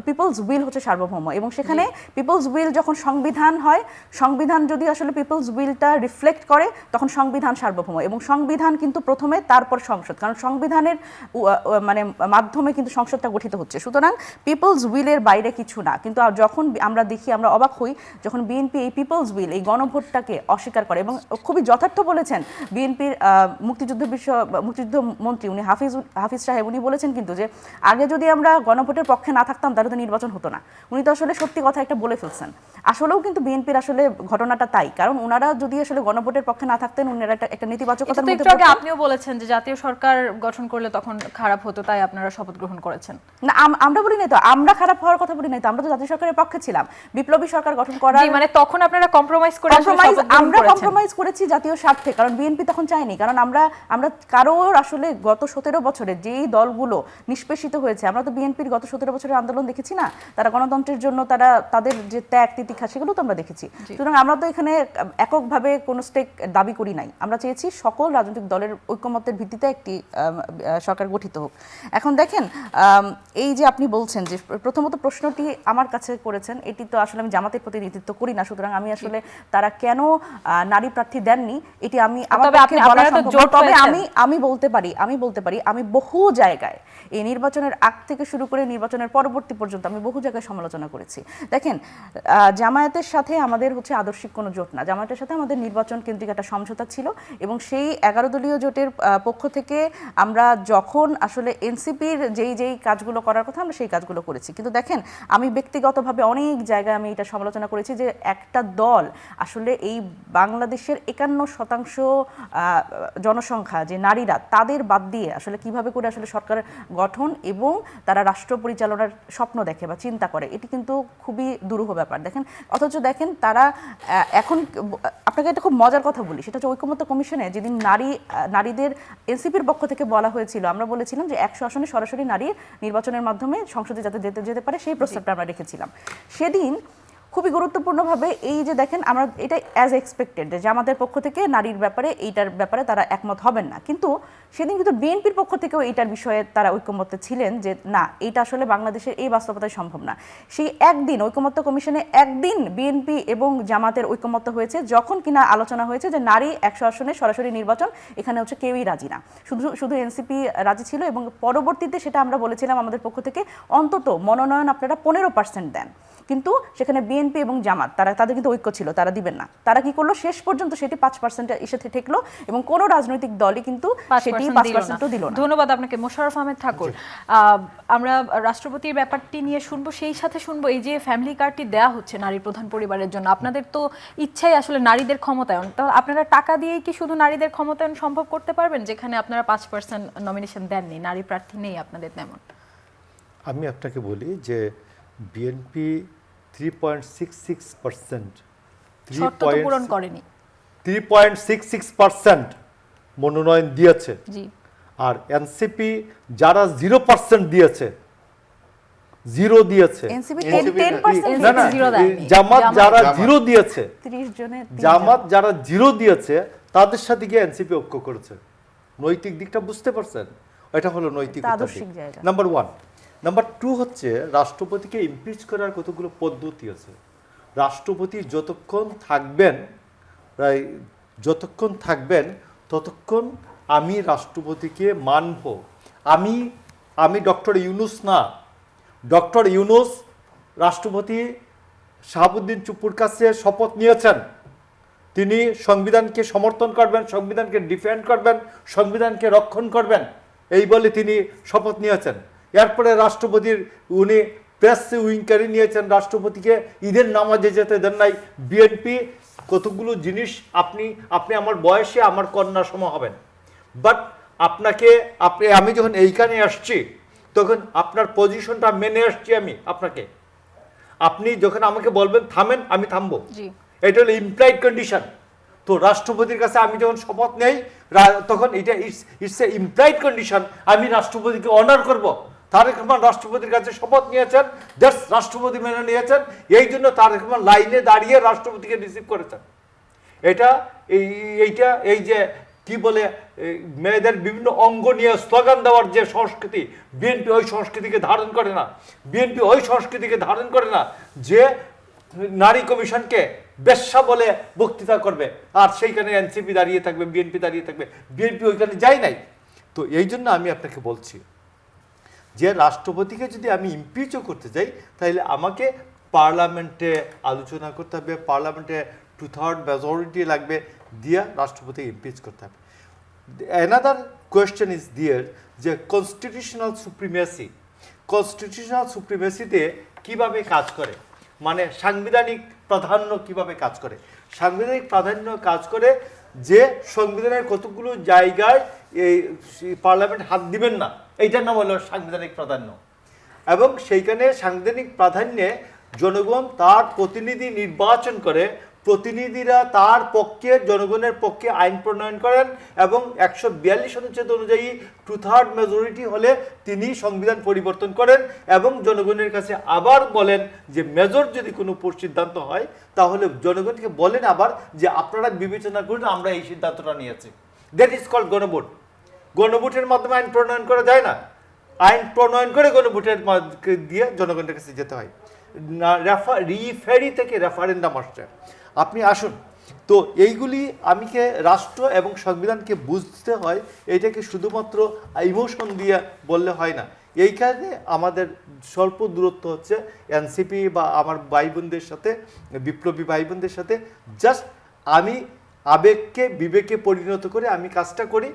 পিপলস উইল হচ্ছে সার্বভৌম, এবং সেখানে পিপলস উইল যখন সংবিধান হয়, সংবিধান যদি আসলে পিপলস উইলটা রিফ্লেক্ট করে তখন সংবিধান সার্বভৌম, এবং সংবিধান কিন্তু প্রথমে তারপর সংসদ, কারণ সংবিধানের মানে মাধ্যমে কিন্তু সংসদটা গঠিত হচ্ছে। সুতরাং পিপলস উইলের বাইরে কিছু না। কিন্তু যখন আমরা দেখি, আমরা অবাক হই যখন বিএনপি এই পিপলস উইল, এই গণভোটটাকে অস্বীকার করে, এবং খুবই যথার্থ বলেছেন বিএনপির মুক্তিযুদ্ধ মন্ত্রী উনি হাফিজ সাহেব, উনি বলেছেন কিন্তু যে আগে যদি আমরা গণভোটের পক্ষে না থাকতাম তাহলে তো নির্বাচন হতো না। উনি তো আসলে সত্যি কথা একটা বলে ফেলছেন। আসলেও কিন্তু বিএনপির আসলে ঘটনাটা তাই, কারণ ওনারা যদি আসলে গণভোটের পক্ষে না থাকতেন, ওনারা একটা নেতিবাচকতার মধ্যে একটু আগে আপনিও বলেছেন যে জাতীয় সরকার গঠন করলে তখন খারাপ হতো, তাই আপনারা শপথ গ্রহণ করেছেন। না, আমরা বলি নাই তো, আমরা খারাপ হওয়ার কথা বলি নাই তো, আমরা তো জাতীয় সরকারের পক্ষে ছিলাম। বিপ্লবী সরকার গঠন করা, মানে তখন আপনারা কম্প্রোমাইজ করে আমরা কম্প্রোমাইজ করেছি জাতীয় স্বার্থে, কারণ বিএনপি তখন চায়নি। কারণ আমরা কারোর আসলে গত 17 বছরে যেই দলগুলো নিষ্পেষিত হয়েছে, আমরা তো বিএনপির গত 17 বছরের আন্দোলন দেখেছি না, তারা গণতন্ত্রের জন্য তাদের যে ত্যাগ তিতিক্ষা সেগুলো তো আমরা দেখেছি। সুতরাং আমরা তো এখানে এককভাবে কোনো স্টেক দাবি করি নাই, আমরা চেয়েছি সকল রাজনৈতিক দলের ঐকমত্যের ভিত্তিতে একটি সরকার গঠিত হোক। এখন দেখেন, এই যে আপনি বলছেন যে প্রথমত প্রশ্নটি আমার কাছে করেছেন, এটি তো আসলে আমি জামাতের প্রতিনিধিত্ব করি না, সুতরাং আমি আসলে তারা কেন নারী প্রার্থী দেননি এটি আমার পক্ষে বলা সম্ভব না। তবে আমি বলতে পারি আমি বহু জায়গায় এই নির্বাচনের আগ থেকে শুরু করে নির্বাচনের পরবর্তী পর্যন্ত আমি বহু জায়গায় সমালোচনা করেছি। দেখেন, জামায়াতের সাথে আমাদের হচ্ছে আদর্শিক কোনো জোট না, জামায়াতের সাথে আমাদের নির্বাচন কেন্দ্রিক একটা সমঝোতা ছিল, এবং সেই 11 দলীয় জোটের পক্ষ থেকে আমরা যখন আসলে এনসিপির যেই কাজগুলো করার কথা আমরা সেই কাজগুলো করেছি। কিন্তু দেখেন, আমি ব্যক্তিগতভাবে অনেক জায়গায় আমি এটা সমালোচনা করেছি যে একটা দল আসলে এই বাংলাদেশের 51% জনসংখ্যা যে নারীরা, তাদের বাদ দিয়ে আসলে কিভাবে করে আসলে সরকার গঠন এবং তারা রাষ্ট্র পরিচালনার স্বপ্ন দেখে বা চিন্তা করে, এটি কিন্তু খুবই দুরূহ ব্যাপার। দেখেন, অথচ দেখেন তারা এখন, আপনাকে একটা খুব মজার কথা বলি, সেটা হচ্ছে ঐকমত্য কমিশনে যেদিন নারীদের এনসিপির পক্ষ থেকে বলা হয়েছিল, আমরা বলেছিলাম যে 100 আসনে সরাসরি নারী নির্বাচনের মাধ্যমে সংসদে যাতে যেতে পারে সেই প্রস্তাবটা আমরা রেখেছিলাম। সেদিন খুবই গুরুত্বপূর্ণভাবে এই যে দেখেন, আমরা এটা অ্যাজ এক্সপেক্টেড যে আমাদের পক্ষ থেকে নারীর ব্যাপারে এইটার ব্যাপারে তারা একমত হবেন না, কিন্তু সেদিন কিন্তু বিএনপির পক্ষ থেকেও এইটার বিষয়ে তারা ঐকমত্যে ছিলেন যে না, এটা আসলে বাংলাদেশের এই বাস্তবতায় সম্ভব না। সেই একদিন ঐকমত্য কমিশনে একদিন বিএনপি এবং জামাতের ঐকমত্য হয়েছে, যখন কিনা আলোচনা হয়েছে যে নারী 100 আসনে সরাসরি নির্বাচন, এখানে হচ্ছে কেউই রাজি না, শুধু এনসিপি রাজি ছিল। এবং পরবর্তীতে সেটা আমরা বলেছিলাম আমাদের পক্ষ থেকে অন্তত মনোনয়ন আপনারা 15% দেন, কিন্তু সেখানে বিএনপি এবং জামাত তাদের কিন্তু ঐক্য ছিল, তারা দিবেন না। তারা কি করলো, শেষ পর্যন্ত সেটি 5% এসে ঠেকলো, এবং কোনো রাজনৈতিক দলই কিন্তু সেটি 5% দিল না। ধন্যবাদ আপনাকে মোশাররফ আহমেদ ঠাকুর। আমরা রাষ্ট্রপতির ব্যাপারটি নিয়ে শুনবো, সেই সাথে শুনবো এই যে ফ্যামিলি কার্ডটি দেওয়া হচ্ছে নারী প্রধান পরিবারের জন্য, আপনাদের তো ইচ্ছাই আসলে নারীদের ক্ষমতায়ন, তাহলে আপনারা টাকা দিয়েই কি শুধু নারীদের ক্ষমতায়ন সম্ভব করতে পারবেন, যেখানে আপনারা 5% নমিনেশন দেননি, নারী প্রার্থী নেই আপনাদের তেমন? আমি আপনাকে বলি যে বিএনপি 3.66% শর্ত তো পূরণ করেনি, 3.66% মনোনয়ন দিয়েছে, আর এনসিপি যারা 0% দিয়েছে, 0 দিয়েছে, জামাত যারা 0 দিয়েছে, 30 জনে জামাত যারা 0 দিয়েছে তাদের সাথে গিয়ে এনসিপি ঐক্য করেছে। নৈতিক দিকটা বুঝতে পারছেন? এটা হলো নৈতিক জায়গা, নাম্বার 1। নাম্বার 2 হচ্ছে রাষ্ট্রপতিকে ইমপিচ করার কতগুলো পদ্ধতি আছে। রাষ্ট্রপতি যতক্ষণ থাকবেন ততক্ষণ আমি রাষ্ট্রপতিকে মানব। আমি ডক্টর ইউনূস না, ডক্টর ইউনূস রাষ্ট্রপতি শাহাবুদ্দিন চুপ্পুর কাছে শপথ নিয়েছেন, তিনি সংবিধানকে সমর্থন করবেন, সংবিধানকে ডিফেন্ড করবেন, সংবিধানকে রক্ষণ করবেন, এই বলে তিনি শপথ নিয়েছেন। এরপরে রাষ্ট্রপতির উনি প্রেস উইঙ্কারি নিয়েছেন, রাষ্ট্রপতিকে ঈদের নামাজে যেতে দেন নাই। বিএনপি কতগুলো জিনিস, আপনি আমার বয়সে আমার কন্যা সম হবেন, বাট আমি যখন এইখানে আসছি তখন আপনার পজিশনটা মেনে আসছি আমি আপনাকে। আপনি যখন আমাকে বলবেন থামেন, আমি থামবো, এটা হলো ইমপ্লাইড কন্ডিশন। তো রাষ্ট্রপতির কাছে আমি যখন শপথ নেই তখন এটা ইটস এ ইমপ্লাইড কন্ডিশন, আমি রাষ্ট্রপতিকে অনার করব। তারেক রহমান রাষ্ট্রপতির কাছে শপথ নিয়েছেন, রাষ্ট্রপতি মেনে নিয়েছেন, এই জন্য তারেক রহমান লাইনে দাঁড়িয়ে রাষ্ট্রপতিকে রিসিভ করেছেন। এই যে কি বলে মেয়েদের বিভিন্ন অঙ্গ নিয়ে স্লোগান দেওয়ার যে সংস্কৃতি, বিএনপি ওই সংস্কৃতিকে ধারণ করে না। বিএনপি ওই সংস্কৃতিকে ধারণ করে না যে নারী কমিশনকে বেশ্যা বলে বক্তৃতা করবে, আর সেইখানে এনসিপি দাঁড়িয়ে থাকবে, বিএনপি দাঁড়িয়ে থাকবে। বিএনপি ওইখানে যায় নাই। তো এই জন্য আমি আপনাকে বলছি যে রাষ্ট্রপতিকে যদি আমি ইমপিচও করতে যাই, তাহলে আমাকে পার্লামেন্টে আলোচনা করতে হবে, পার্লামেন্টে 2/3 মেজরিটি লাগবে, দিয়া রাষ্ট্রপতি ইমপিচ করতে হবে। অ্যানাদার কোয়েশ্চেন ইজ দিয়ার যে কনস্টিটিউশনাল সুপ্রিমেসিতে কিভাবে কাজ করে, মানে সাংবিধানিক প্রাধান্য কিভাবে কাজ করে। সাংবিধানিক প্রাধান্য কাজ করে যে সংবিধানের কতগুলো জায়গায় এই পার্লামেন্ট হাত দিবেন না, এইটার নাম হলো সাংবিধানিক প্রাধান্য। এবং সেইখানে সাংবিধানিক প্রাধান্যে জনগণ তার প্রতিনিধি নির্বাচন করে, প্রতিনিধিরা তার পক্ষে, জনগণের পক্ষে আইন প্রণয়ন করেন, এবং 142 অনুচ্ছেদ অনুযায়ী 2/3 মেজরিটি হলে তিনি সংবিধান পরিবর্তন করেন, এবং জনগণের কাছে আবার বলেন যে মেজর যদি কোনো সিদ্ধান্ত হয় তাহলে জনগণকে বলেন আবার যে আপনারা বিবেচনা করুন, আমরা এই সিদ্ধান্তটা নিয়েছি। দ্যাট ইজ কল্ড গণভোট। গণভোটের মাধ্যমে আইন প্রণয়ন করা যায় না, আইন প্রণয়ন করে গণভোটের দিয়ে জনগণের কাছে যেতে হয়। রিফেরি থেকে রেফারেন্ডাম আসছে। আপনি আসুন, তো এইগুলি আমিকে রাষ্ট্র এবং সংবিধানকে বুঝতে হয়, এইটাকে শুধুমাত্র ইমোশন দিয়ে বললে হয় না। এই কারণে আমাদের স্বল্প দূরত্ব হচ্ছে এনসিপি বা আমার ভাই বোনদের সাথে, বিপ্লবী ভাই বোনদের সাথে। জাস্ট আমি আবেগকে বিবেকে পরিণত করে আমি কাজটা করি,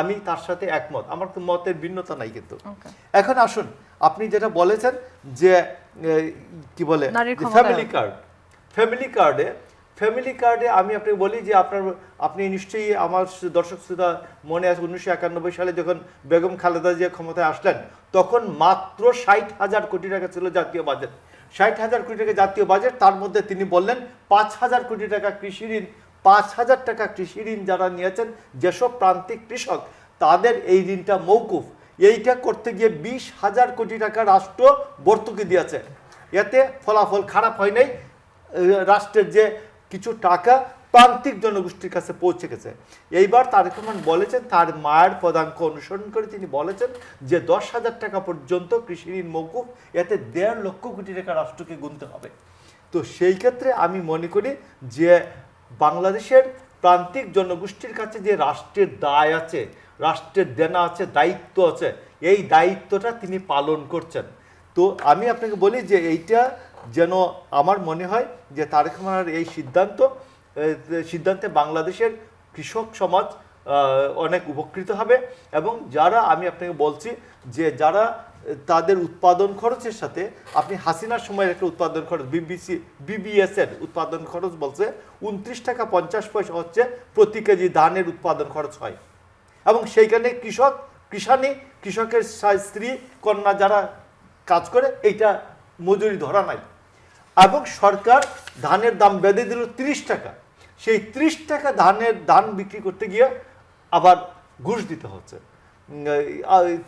আমি তার সাথে একমত, আমার তো মতের ভিন্নতা নাই। কিন্তু এখন আসুন, আপনি যেটা বলেছেন যে কি বলে ফ্যামিলি কার্ডে আমি আপনাকে বলি যে আপনি নিশ্চয়ই, আমার দর্শক শ্রোতা মনে আছে 1991 সালে যখন বেগম খালেদা জিয়া ক্ষমতায় আসলেন, তখন মাত্র 60,000 কোটি টাকা ছিল জাতীয় বাজেট। 60,000 কোটি টাকা জাতীয় বাজেট, তার মধ্যে তিনি বললেন 5,000 কোটি টাকা কৃষি ঋণ। 5,000 টাকা কৃষি ঋণ যারা নিয়েছেন, যেসব প্রান্তিক কৃষক, তাদের এই ঋণটা মৌকুফ। এইটা করতে গিয়ে 20,000 কোটি টাকা রাষ্ট্র ভর্তুকি দিয়েছে। এতে ফলাফল খারাপ হয় নাই, রাষ্ট্রের যে কিছু টাকা প্রান্তিক জনগোষ্ঠীর কাছে পৌঁছে গেছে। এইবার তারেক রহমান বলেছেন, তার মায়ের পদাঙ্ক অনুসরণ করে তিনি বলেছেন যে 10,000 টাকা পর্যন্ত কৃষি ঋণ মৌকুফ, এতে 1.5 লক্ষ কোটি টাকা রাষ্ট্রকে গুনতে হবে। তো সেই ক্ষেত্রে আমি মনে করি যে বাংলাদেশের প্রান্তিক জনগোষ্ঠীর কাছে যে রাষ্ট্রের দায় আছে, রাষ্ট্রের দেনা আছে, দায়িত্ব আছে, এই দায়িত্বটা তিনি পালন করছেন। তো আমি আপনাকে বলি যে এইটা যেন আমার মনে হয় যে তারেক রহমানের এই সিদ্ধান্তে বাংলাদেশের কৃষক সমাজ অনেক উপকৃত হবে। এবং যারা, আমি আপনাকে বলছি যে যারা তাদের উৎপাদন খরচের সাথে, আপনি হাসিনার সময় একটা উৎপাদন খরচ বিবিএস এর উৎপাদন খরচ বলছে 29 টাকা 50 পয়সা হচ্ছে প্রতি কেজি ধানের উৎপাদন খরচ হয়। এবং সেইখানে কৃষকের স্ত্রী কন্যা যারা কাজ করে, এইটা মজুরি ধরা নাই। এবং সরকার ধানের দাম বেঁধে দিল 30 টাকা। সেই 30 টাকা ধান বিক্রি করতে গিয়ে আবার ঘুষ দিতে হচ্ছে।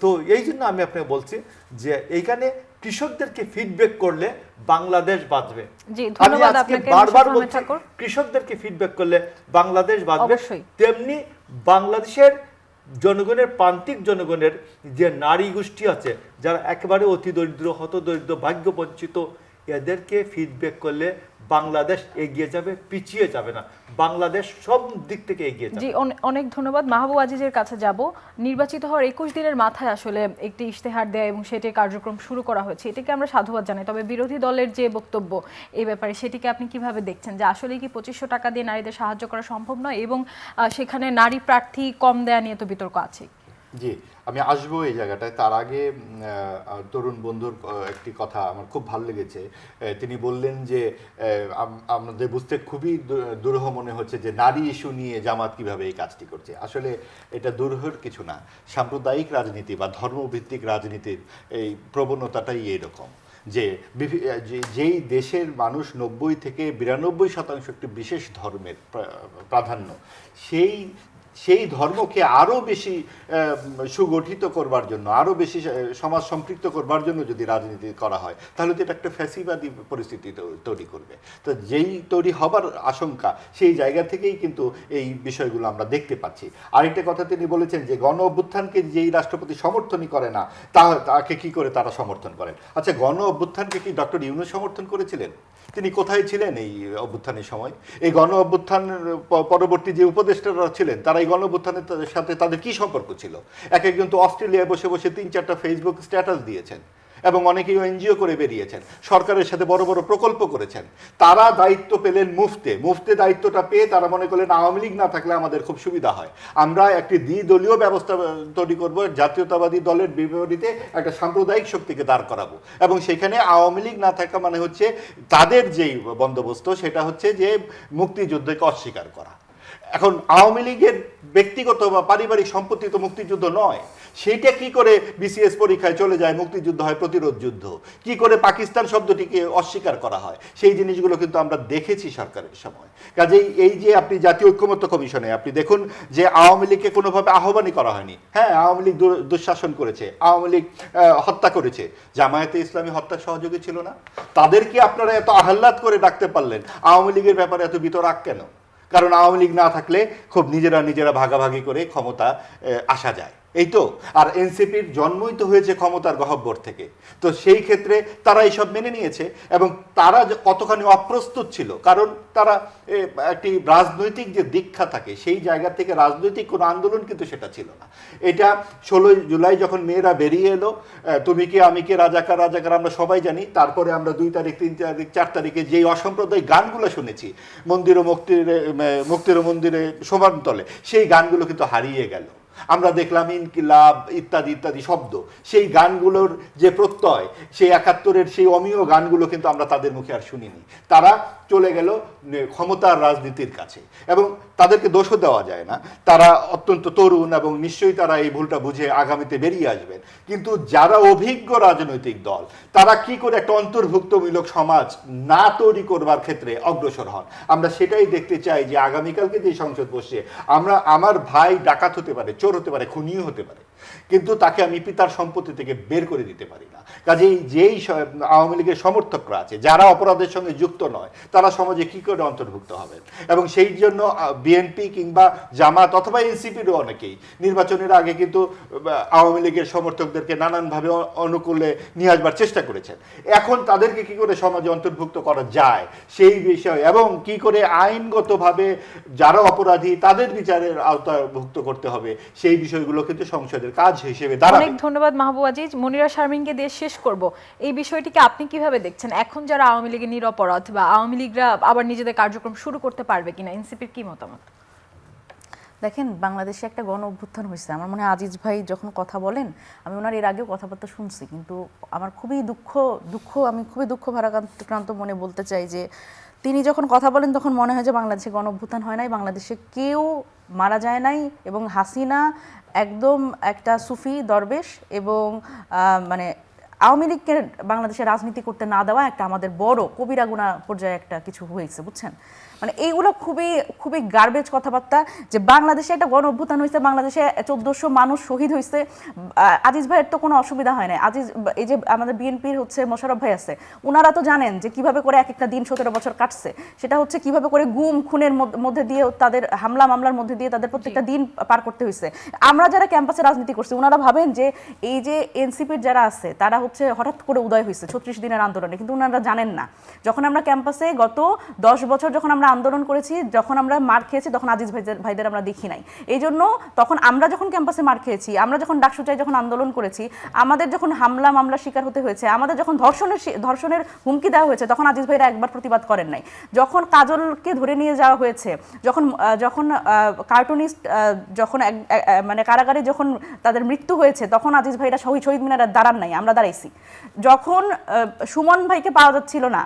তো এই জন্য আমি আপনাকে বলছি যে এইখানে কৃষকদেরকে ফিডব্যাক করলে বাংলাদেশ বাঁচবে। আমি আজকে বারবার বলছি, কৃষকদেরকে ফিডব্যাক করলে বাংলাদেশ বাঁচবে। তেমনি বাংলাদেশের জনগণের, প্রান্তিক জনগণের যে নারী গোষ্ঠী আছে, যারা একেবারে অতি দরিদ্র, হতদরিদ্র, ভাগ্যবঞ্চিত, এদেরকে ফিডব্যাক করলে বাংলাদেশ এগিয়ে যাবে, পিছিয়ে যাবে না। বাংলাদেশ সব দিক থেকে এগিয়ে যাবে। জি, অনেক ধন্যবাদ। মাহবুব আজিজের কাছে যাব। নির্বাচিত হওয়ার 21 দিনের মাথায় আসলে একটি ইশতেহার দেয়া এবং সেটির কার্যক্রম শুরু করা হয়েছে, এটাকে আমরা সাধুবাদ জানাই। তবে বিরোধী দলের যে বক্তব্য এই ব্যাপারে, সেটিকে আপনি কিভাবে দেখছেন, যে আসলে কি 2500 টাকা দিয়ে নারীদের সাহায্য করা সম্ভব নয়, এবং সেখানে নারী প্রার্থী কম দেয়া নিয়ে তো বিতর্ক আছে? জি, আমি আসবো এই জায়গাটায়। তার আগে তরুণ বন্ধুর একটি কথা আমার খুব ভালো লেগেছে। তিনি বললেন যে আমাদের বুঝতে খুবই দুরূহ মনে হচ্ছে যে নারী ইস্যু নিয়ে জামাত কিভাবে এই কাজটি করছে। আসলে এটা দুরূহের কিছু না। সাম্প্রদায়িক রাজনীতি বা ধর্মভিত্তিক রাজনীতির এই প্রবণতাটাই এরকম, যে যেই দেশের মানুষ 90 থেকে 92% একটি বিশেষ ধর্মের প্রাধান্য, সেই সেই ধর্মকে আরও বেশি সুগঠিত করবার জন্য, আরও বেশি সমাজ সম্পৃক্ত করবার জন্য যদি রাজনীতি করা হয়, তাহলে তো এটা একটা ফ্যাসিবাদী পরিস্থিতি তৈরি করবে। তো যেই তৈরি হবার আশঙ্কা, সেই জায়গা থেকেই কিন্তু এই বিষয়গুলো আমরা দেখতে পাচ্ছি। আরেকটা কথা তিনি বলেছেন যে গণ অভ্যুত্থানকে যেই রাষ্ট্রপতি সমর্থনই করে না, তাকে কি করে তারা সমর্থন করেন। আচ্ছা, গণ অভ্যুত্থানকে কি ডক্টর ইউনূস সমর্থন করেছিলেন? তিনি কোথায় ছিলেন এই অভ্যুত্থানের সময়? এই গণ অভ্যুত্থান পরবর্তী যে উপদেষ্টারা ছিলেন, তারা এই গণ অভ্যুত্থানের সাথে তাদের কি সম্পর্ক ছিল? একজন তো অস্ট্রেলিয়ায় বসে বসে 3-4টা ফেসবুক স্ট্যাটাস দিয়েছেন, এবং অনেকেই এনজিও করে বেরিয়েছেন, সরকারের সাথে বড় বড় প্রকল্প করেছেন। তারা দায়িত্ব পেলেন মুফতে দায়িত্বটা পেয়ে তারা মনে করলেন আওয়ামী লীগ না থাকলে আমাদের খুব সুবিধা হয়, আমরা একটি দ্বিদলীয় ব্যবস্থা তৈরি করব, জাতীয়তাবাদী দলের বিপরীতে একটা সাম্প্রদায়িক শক্তিকে দাঁড় করাবো, এবং সেখানে আওয়ামী লীগ না থাকা মানে হচ্ছে তাদের যেই বন্দোবস্ত সেটা হচ্ছে যে মুক্তিযুদ্ধকে অস্বীকার করা। এখন আওয়ামী লীগের ব্যক্তিগত বা পারিবারিক সম্পত্তি তো মুক্তিযুদ্ধ নয়, সেইটা কি করে বিসিএস পরীক্ষায় চলে যায় মুক্তিযুদ্ধ হয় প্রতিরোধ যুদ্ধ, কি করে পাকিস্তান শব্দটিকে অস্বীকার করা হয়, সেই জিনিসগুলো কিন্তু আমরা দেখেছি সরকারের সময়। কাজেই এই যে আপনি জাতীয় ঐক্যমত্য কমিশনে আপনি দেখুন যে আওয়ামী লীগকে কোনোভাবে আহ্বানই করা হয়নি। হ্যাঁ, আওয়ামী লীগ দুঃশাসন করেছে, আওয়ামী লীগ হত্যা করেছে, জামায়াতে ইসলামী হত্যার সহযোগী ছিল না? তাদেরকে আপনারা এত আহ্লাদ করে ডাকতে পারলেন, আওয়ামী লীগের ব্যাপারে এত বিতরাগ কেন? কারণ আওয়ামী লীগ না থাকলে খুব নিজেরা ভাগাভাগি করে ক্ষমতা আসা যায়, এই তো। আর এনসিপির জন্মই তো হয়েছে ক্ষমতার গহ্বর থেকে, তো সেই ক্ষেত্রে তারা এইসব মেনে নিয়েছে। এবং তারা কতখানি অপ্রস্তুত ছিল, কারণ তারা একটি রাজনৈতিক যে দীক্ষা থাকে সেই জায়গা থেকে রাজনৈতিক কোনো আন্দোলন কিন্তু সেটা ছিল না। এটা 16 জুলাই যখন মেয়েরা বেরিয়ে এলো, তুমি কি আমি কে রাজাকার রাজাকার আমরা সবাই জানি, তারপরে আমরা 2 তারিখ 3 তারিখ 4 তারিখে যেই অসাম্প্রদায়িক গানগুলো শুনেছি, মুক্তির মন্দিরে শোভান্তলে, সেই গানগুলো কিন্তু হারিয়ে গেল। আমরা দেখলাম ইনকিলাব ইত্যাদি ইত্যাদি শব্দ, সেই গানগুলোর যে প্রত্যয়, সেই 71-এর সেই অমীয় গানগুলো কিন্তু আমরা তাদের মুখে আর শুনিনি। তারা চলে গেল ক্ষমতার রাজনীতির কাছে, এবং তাদেরকে দোষও দেওয়া যায় না, তারা অত্যন্ত তরুণ এবং নিশ্চয়ই তারা এই ভুলটা বুঝে আগামীতে বেরিয়ে আসবেন। কিন্তু যারা অভিজ্ঞ রাজনৈতিক দল, তারা কি করে একটা অন্তর্ভুক্তমূলক সমাজ না তৈরি করবার ক্ষেত্রে অগ্রসর হন, আমরা সেটাই দেখতে চাই। যে আগামীকালকে যে সংসদ বসে, আমার ভাই ডাকাত হতে পারে, চোর হতে পারে, খুনিও হতে পারে, কিন্তু তাকে আমি পিতার সম্পত্তি থেকে বের করে দিতে পারি না। কাজেই যেই আওয়ামী লীগের সমর্থকরা আছে, যারা অপরাধের সঙ্গে যুক্ত নয়, তারা সমাজে কি করে অন্তর্ভুক্ত হবেন? এবং সেই জন্য বিএনপি কিংবা জামাত অথবা এনসিপিরও অনেকেই নির্বাচনের আগে কিন্তু আওয়ামী লীগের সমর্থকদেরকে নানানভাবে অনুকূলে নিয়ে আসবার চেষ্টা করেছেন। এখন তাদেরকে কি করে সমাজে অন্তর্ভুক্ত করা যায় সেই বিষয়, এবং কি করে আইনগতভাবে যারা অপরাধী তাদের বিচারের আওতাভুক্ত করতে হবে, সেই বিষয়গুলো কিন্তু সংসদের কাজ হিসেবে দাঁড়াবে। অনেক ধন্যবাদ মাহবুব আজিজ। মনিরা শারমিনকে দিয়ে শেষ করব, এই বিষয়টিকে আপনি কিভাবে দেখছেন? এখন যারা আওয়ামী লীগের নিরপরাধ, বা আওয়ামী লীগরা আবার নিজেদের কার্যক্রম শুরু করতে পারবে কিনা, এনসিপির কি মতামত? দেখেন, বাংলাদেশে একটা গণ অভ্যুত্থান হয়েছে। আমার মনে হয় আজিজ ভাই যখন কথা বলেন, আমি ওনার এর আগেও কথাবার্তা শুনছি, কিন্তু আমার খুবই আমি খুবই দুঃখ ভারাক্রান্ত মনে বলতে চাই যে তিনি যখন কথা বলেন তখন মনে হয় যে বাংলাদেশে গণ অভ্যুত্থান হয় নাই, বাংলাদেশে কেউ মারা যায় নাই, এবং হাসিনা একদম একটা সুফি দরবেশ, এবং মানে আওয়ামী লীগকে বাংলাদেশে রাজনীতি করতে না দেওয়া একটা আমাদের বড় কবিরা গুনাহ পর্যায়ে একটা কিছু হয়েছে, বুঝছেন? মানে এইগুলো খুবই খুবই গার্বেজ কথাবার্তা। যে বাংলাদেশে একটা গণ অভ্যুত্থান হয়েছে, বাংলাদেশে 1400 মানুষ শহীদ হয়েছে, আজিজ ভাইয়ের তো কোনো অসুবিধা হয় না। এই যে আমাদের বিএনপির হচ্ছে মোশাররফ ভাই আছে, ওনারা তো জানেন যে কিভাবে করে এক একটা দিন 17 বছর কাটছে, সেটা হচ্ছে কিভাবে করে গুম খুনের মধ্যে দিয়ে, তাদের মামলার মধ্যে দিয়ে তাদের প্রত্যেকটা দিন পার করতে হয়েছে। আমরা যারা ক্যাম্পাসে রাজনীতি করছি, ওনারা ভাবেন যে এই যে এনসিপির যারা আছে তারা হচ্ছে হঠাৎ করে উদয় হয়েছে 36 দিনের আন্দোলনে, কিন্তু ওনারা জানেন না। যখন আমরা ক্যাম্পাসে গত 10 বছর যখন আমরা আন্দোলন করেছি, যখন আমরা মার খেয়েছি, তখন আজিজ ভাইদের আমরা দেখি নাই। এই জন্য তখন আমরা যখন ক্যাম্পাসে মার খেয়েছি, আমরা যখন ডাকসুচাই যখন আন্দোলন করেছি, আমাদের যখন মামলার শিকার হতে হয়েছে, আমাদের যখন ধর্ষণের হুমকি দেওয়া হয়েছে, তখন আজিজ ভাইরা একবার প্রতিবাদ করেন নাই। যখন কাজলকে ধরে নিয়ে যাওয়া হয়েছে, যখন কার্টুনিস্ট যখন মানে কারাগারে যখন তাদের মৃত্যু হয়েছে, তখন আজিজ ভাইরা শহীদ মিনারে দাঁড়ান নাই, আমরা দাঁড়াইছি। যখন সুমন ভাইকে পাওয়া যাচ্ছিল না,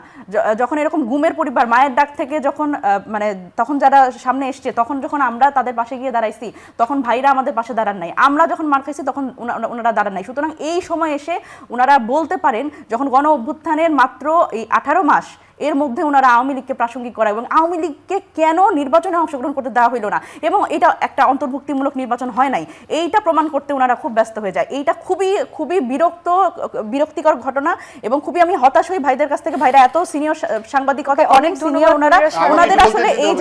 যখন এরকম গুমের পরিবার মায়ের ডাক থেকে যখন মানে তখন যারা সামনে এসছে, তখন যখন আমরা তাদের পাশে গিয়ে দাঁড়াইছি, তখন ভাইরা আমাদের পাশে দাঁড়ান নাই। আমরা যখন মার খাইছি তখন ওনারা দাঁড়ান নাই। সুতরাং এই সময় এসে ওনারা বলতে পারেন, যখন গণ অভ্যুত্থানের মাত্র এই 18 মাস, এর মধ্যে ওনারা আওয়ামী লীগকে প্রাসঙ্গিক করা এবং আওয়ামী লীগকে কেন নির্বাচনে অংশগ্রহণ করতে দেওয়া হইল না এবং এটা একটা অন্তর্ভুক্তিমূলক নির্বাচন হয় নাই, এইটা প্রমাণ করতে ওনারা খুব ব্যস্ত হয়ে যায়। এইটা খুবই খুবই বিরক্তিকর ঘটনা এবং খুবই আমি হতাশ হই ভাইদের কাছ থেকে। ভাইরা এত সিনিয়র সাংবাদিকতা, অনেক সিনিয়র ওনারা, ওনাদের আসলে এই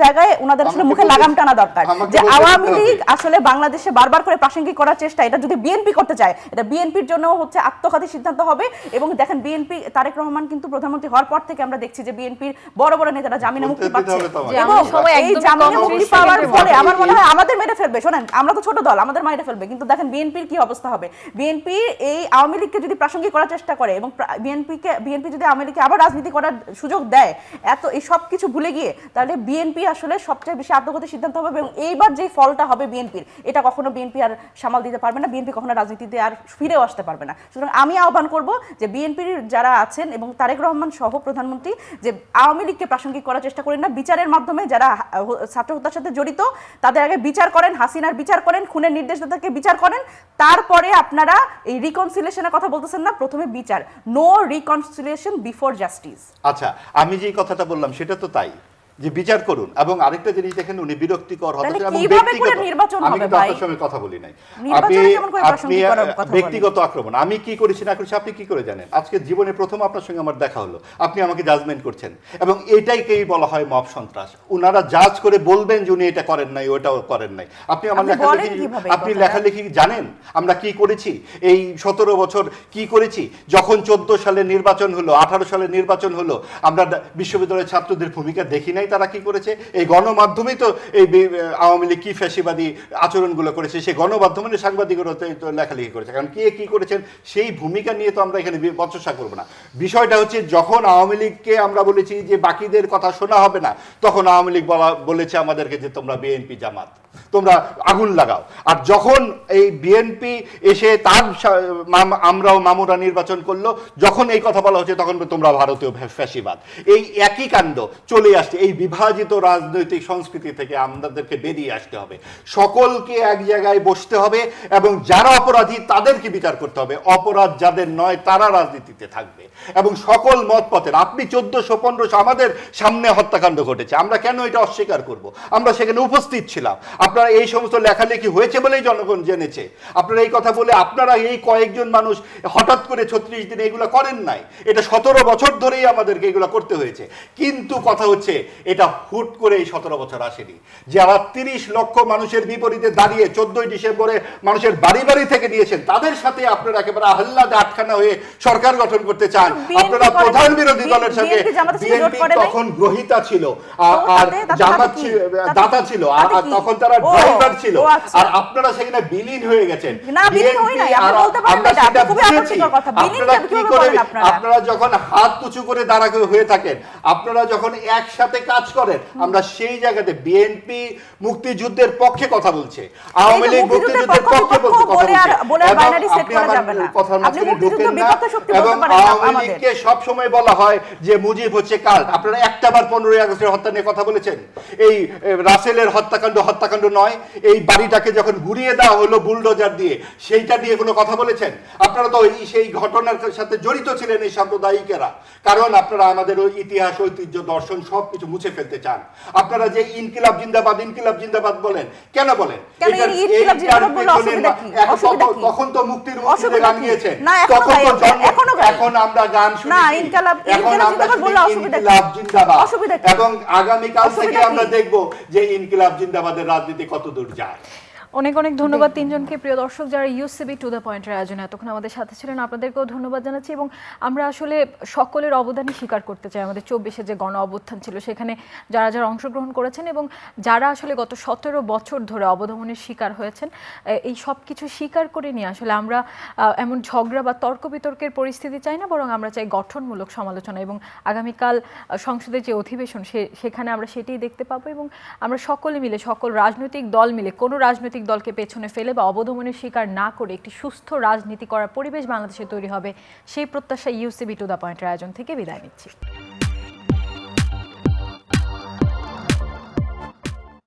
জায়গায় ওনাদের আসলে মুখে লাগাম টানা দরকার যে আওয়ামী লীগ আসলে বাংলাদেশে বারবার করে প্রাসঙ্গিক করার চেষ্টা, এটা যদি বিএনপি করতে চায় এটা বিএনপির জন্য হচ্ছে আত্মঘাতী সিদ্ধান্ত হবে। এবং দেখেন বিএনপি, তারেক রহমান কিন্তু প্রধানমন্ত্রী হওয়ার পর থেকে আমরা দেখছি যে বিএনপির বড় বড় নেতারা জামিনে মুক্তি পাচ্ছে এবং এই জামিনে মুক্তি পাওয়ার ফলে আমার মনে হয় আমাদের মেরে ফেলবে। শোনেন, আমরা তো ছোট দল, আমাদের মেরে ফেলবে, কিন্তু দেখেন বিএনপির কি অবস্থা হবে। বিএনপি এই আওয়ামী লীগকে যদি প্রাসঙ্গিক করার চেষ্টা করে এবং বিএনপি যদি আওয়ামী লীগকে আবার রাজনীতি করার সুযোগ দেয়, এই সব কিছু ভুলে গিয়ে, তাহলে বিএনপি আসলে সবচেয়ে বেশি আত্মঘাতী সিদ্ধান্ত হবে এবং এইবার যে ফলটা হবে বিএনপির, এটা কখনো বিএনপি আর সামাল দিতে পারবে না, বিএনপি কখনো রাজনীতিতে আর ফিরেও আসতে পারবে না। সুতরাং আমি আহ্বান করব যে বিএনপির যারা আছেন এবং তারেক রহমান সহ প্রধানমন্ত্রী, যে আওয়ামী লীগকে প্রাসঙ্গিক করার চেষ্টা করেন না, বিচারের মাধ্যমে যারা ছাত্র হত্যার সাথে জড়িত তাদের আগে বিচার করেন, হাসিনার বিচার করেন, খুনের নির্দেশদাতাকে বিচার করেন, তারপরে আপনারা এই রিকনসিলিয়েশনের কথা বলতেছেন না, প্রথমে বিচার। No reconciliation before justice. আচ্ছা, আমি যে কথাটা বললাম সেটা তো তাই, যে বিচার করুন। এবং আরেকটা জিনিস দেখেন, উনি বিরক্তিকর হতাশা এবং ব্যক্তিগত, আমি কিন্তু আপনার সঙ্গে কথা বলি নাই, আপনি ব্যক্তিগত আক্রমণ, আমি কি করেছি না করেছি আপনি কি করে জানেন? আজকে জীবনে প্রথম আপনার সঙ্গে আমার দেখা হলো, আপনি আমাকে জাজমেন্ট করছেন এবং এটাইকেই বলা হয় মব সন্ত্রাস। উনারা জাজ করে বলবেন যে উনি এটা করেন নাই, ওটাও করেন নাই। আপনি আমার আপনি লেখালেখি জানেন আমরা কি করেছি এই 17 বছর কি করেছি? যখন 14 সালে নির্বাচন হলো, 18 সালে নির্বাচন হলো, আমরা বিশ্ববিদ্যালয়ের ছাত্রদের ভূমিকা দেখি নাই তারা কি করেছে? এই গণমাধ্যমেই তো এই আওয়ামী লীগ কি ফ্যাসিবাদী আচরণগুলো করেছে, সেই গণমাধ্যমে সাংবাদিকরা তো লেখালেখি করেছে। কারণ কে কি করেছেন সেই ভূমিকা নিয়ে তো আমরা এখানে বচসা করবো না। বিষয়টা হচ্ছে, যখন আওয়ামী লীগকে আমরা বলেছি যে বাকিদের কথা শোনা হবে না, তখন আওয়ামী লীগ বলেছে আমাদেরকে যে তোমরা বিএনপি জামাত, তোমরা আগুন লাগাও। আর যখন এই বিএনপি এসে তার আমরাও মামুরা নির্বাচন করলো, যখন এই কথা বলা হচ্ছে তখন তোমরা ভারতীয় ফ্যাসিবাদ। এই একই কাণ্ড চলে আসছে। এই বিভাজিত রাজনৈতিক সংস্কৃতি থেকে আমাদেরকে বেরিয়ে আসতে হবে, সকলকে এক জায়গায় বসতে হবে এবং যারা অপরাধী তাদেরকে বিচার করতে হবে, অপরাধ যাদের নয় তারা রাজনীতিতে থাকবে। এবং সকল মত পথের, আপনি 1400-1500 আমাদের সামনে হত্যাকাণ্ড ঘটেছে, আমরা কেন এটা অস্বীকার করব? আমরা সেখানে উপস্থিত ছিলাম, আপনারা এই সমস্ত লেখালেখি হয়েছে বলেই জনগণ জেনেছে। আপনারা এই কথা বলে আপনারা এই কয়েকজন মানুষ হঠাৎ করে 36 দিনে এগুলো করেন নাই, এটা 17 বছর ধরেই আমাদেরকে এগুলো করতে হয়েছে। কিন্তু কথা হচ্ছে, এটা হুট করে এই 17 বছর আসেনি। যারা 30 লক্ষ মানুষের বিপরীতে দাঁড়িয়ে 14ই ডিসেম্বরে মানুষের বাড়ি বাড়ি থেকে নিয়েছেন, তাদের সাথে আপনারা একেবারে আহ্লাদে আটখানা হয়ে সরকার গঠন করতে চান। আপনারা প্রধান বিরোধী দলের সঙ্গে, বিএনপি তখন গ্রহীতা ছিল আর জামাত দাতা ছিল, আর তখন তারা ড্রাইভার ছিল, আর আপনারা সেখানে বিলীন হয়ে গেছেন। আপনারা যখন হাত উঁচু করে দাঁড়া হয়ে থাকেন, আপনারা যখন একসাথে কাজ করেন, আমরা সেই জায়গাতে বিএনপি মুক্তিযুদ্ধের পক্ষে কথা বলছে, আওয়ামী লীগ মুক্তিযুদ্ধের পক্ষে কথা বলছে, কথার মাঝখানে ঢুকেন না। এবং আওয়ামী লীগকে সবসময় বলা হয় যে মুজিব হচ্ছে কাল্ট। আপনারা একটাবার 15ই আগস্টের হত্যা নিয়ে কথা বলেছেন? এই রাসেলের হত্যাকাণ্ড নয়, এই বাড়িটাকে যখন ঘুরিয়ে দেওয়া হলো বুলডোজার দিয়ে, সেইটা নিয়ে কোনো কথা বলেছেন? আপনারা তো সেই ঘটনার সাথে জড়িত ছিলেন এই সাম্প্রদায়িকেরা, কারণ আপনারা আমাদের ওই ইতিহাস, ঐতিহ্য, দর্শন সবকিছু মুছে ফেলতে চান। আপনারা যে ইনকিলাব জিন্দাবাদ বলেন, কেন বলেন? তখন তো মুক্তির মুক্তিতে গান গিয়েছে, তখন তো এখন আমরা গান শুনি, এখন আমরা ইনকিলাব জিন্দাবাদ। এবং আগামীকাল থেকে আমরা দেখব যে ইনকিলাব জিন্দাবাদের রাজনীতি কত দূর যায়। অনেক অনেক ধন্যবাদ তিনজনকে। প্রিয় দর্শক, যারা ইউসিবি টু দ্য পয়েন্টের আয়োজনে এতক্ষণ আমাদের সাথে ছিলেন, আপনাদেরকেও ধন্যবাদ জানাচ্ছি। এবং আমরা আসলে সকলের অবদানই স্বীকার করতে চাই। আমাদের 24-এ যে গণ অভ্যুত্থান ছিল, সেখানে যারা যারা অংশগ্রহণ করেছেন এবং যারা আসলে গত 17 বছর ধরে অবদমনের শিকার হয়েছেন, এই সব কিছু স্বীকার করে নিয়ে আসলে আমরা এমন ঝগড়া বা তর্ক বিতর্কের পরিস্থিতি চাই না, বরং আমরা চাই গঠনমূলক সমালোচনা। এবং আগামীকাল সংসদের যে অধিবেশন, সেখানে আমরা সেটাই দেখতে পাবো। এবং আমরা সকলে মিলে, সকল রাজনৈতিক দল মিলে, কোনো রাজনৈতিক দলকে পেছনে ফেলে বা অবদমনের শিকার না করে একটি সুস্থ রাজনীতি করার পরিবেশ বাংলাদেশে তৈরি হবে, সেই প্রত্যাশা ইউসিবি টু দ্য পয়েন্টের আয়োজন থেকে বিদায় নিচ্ছি।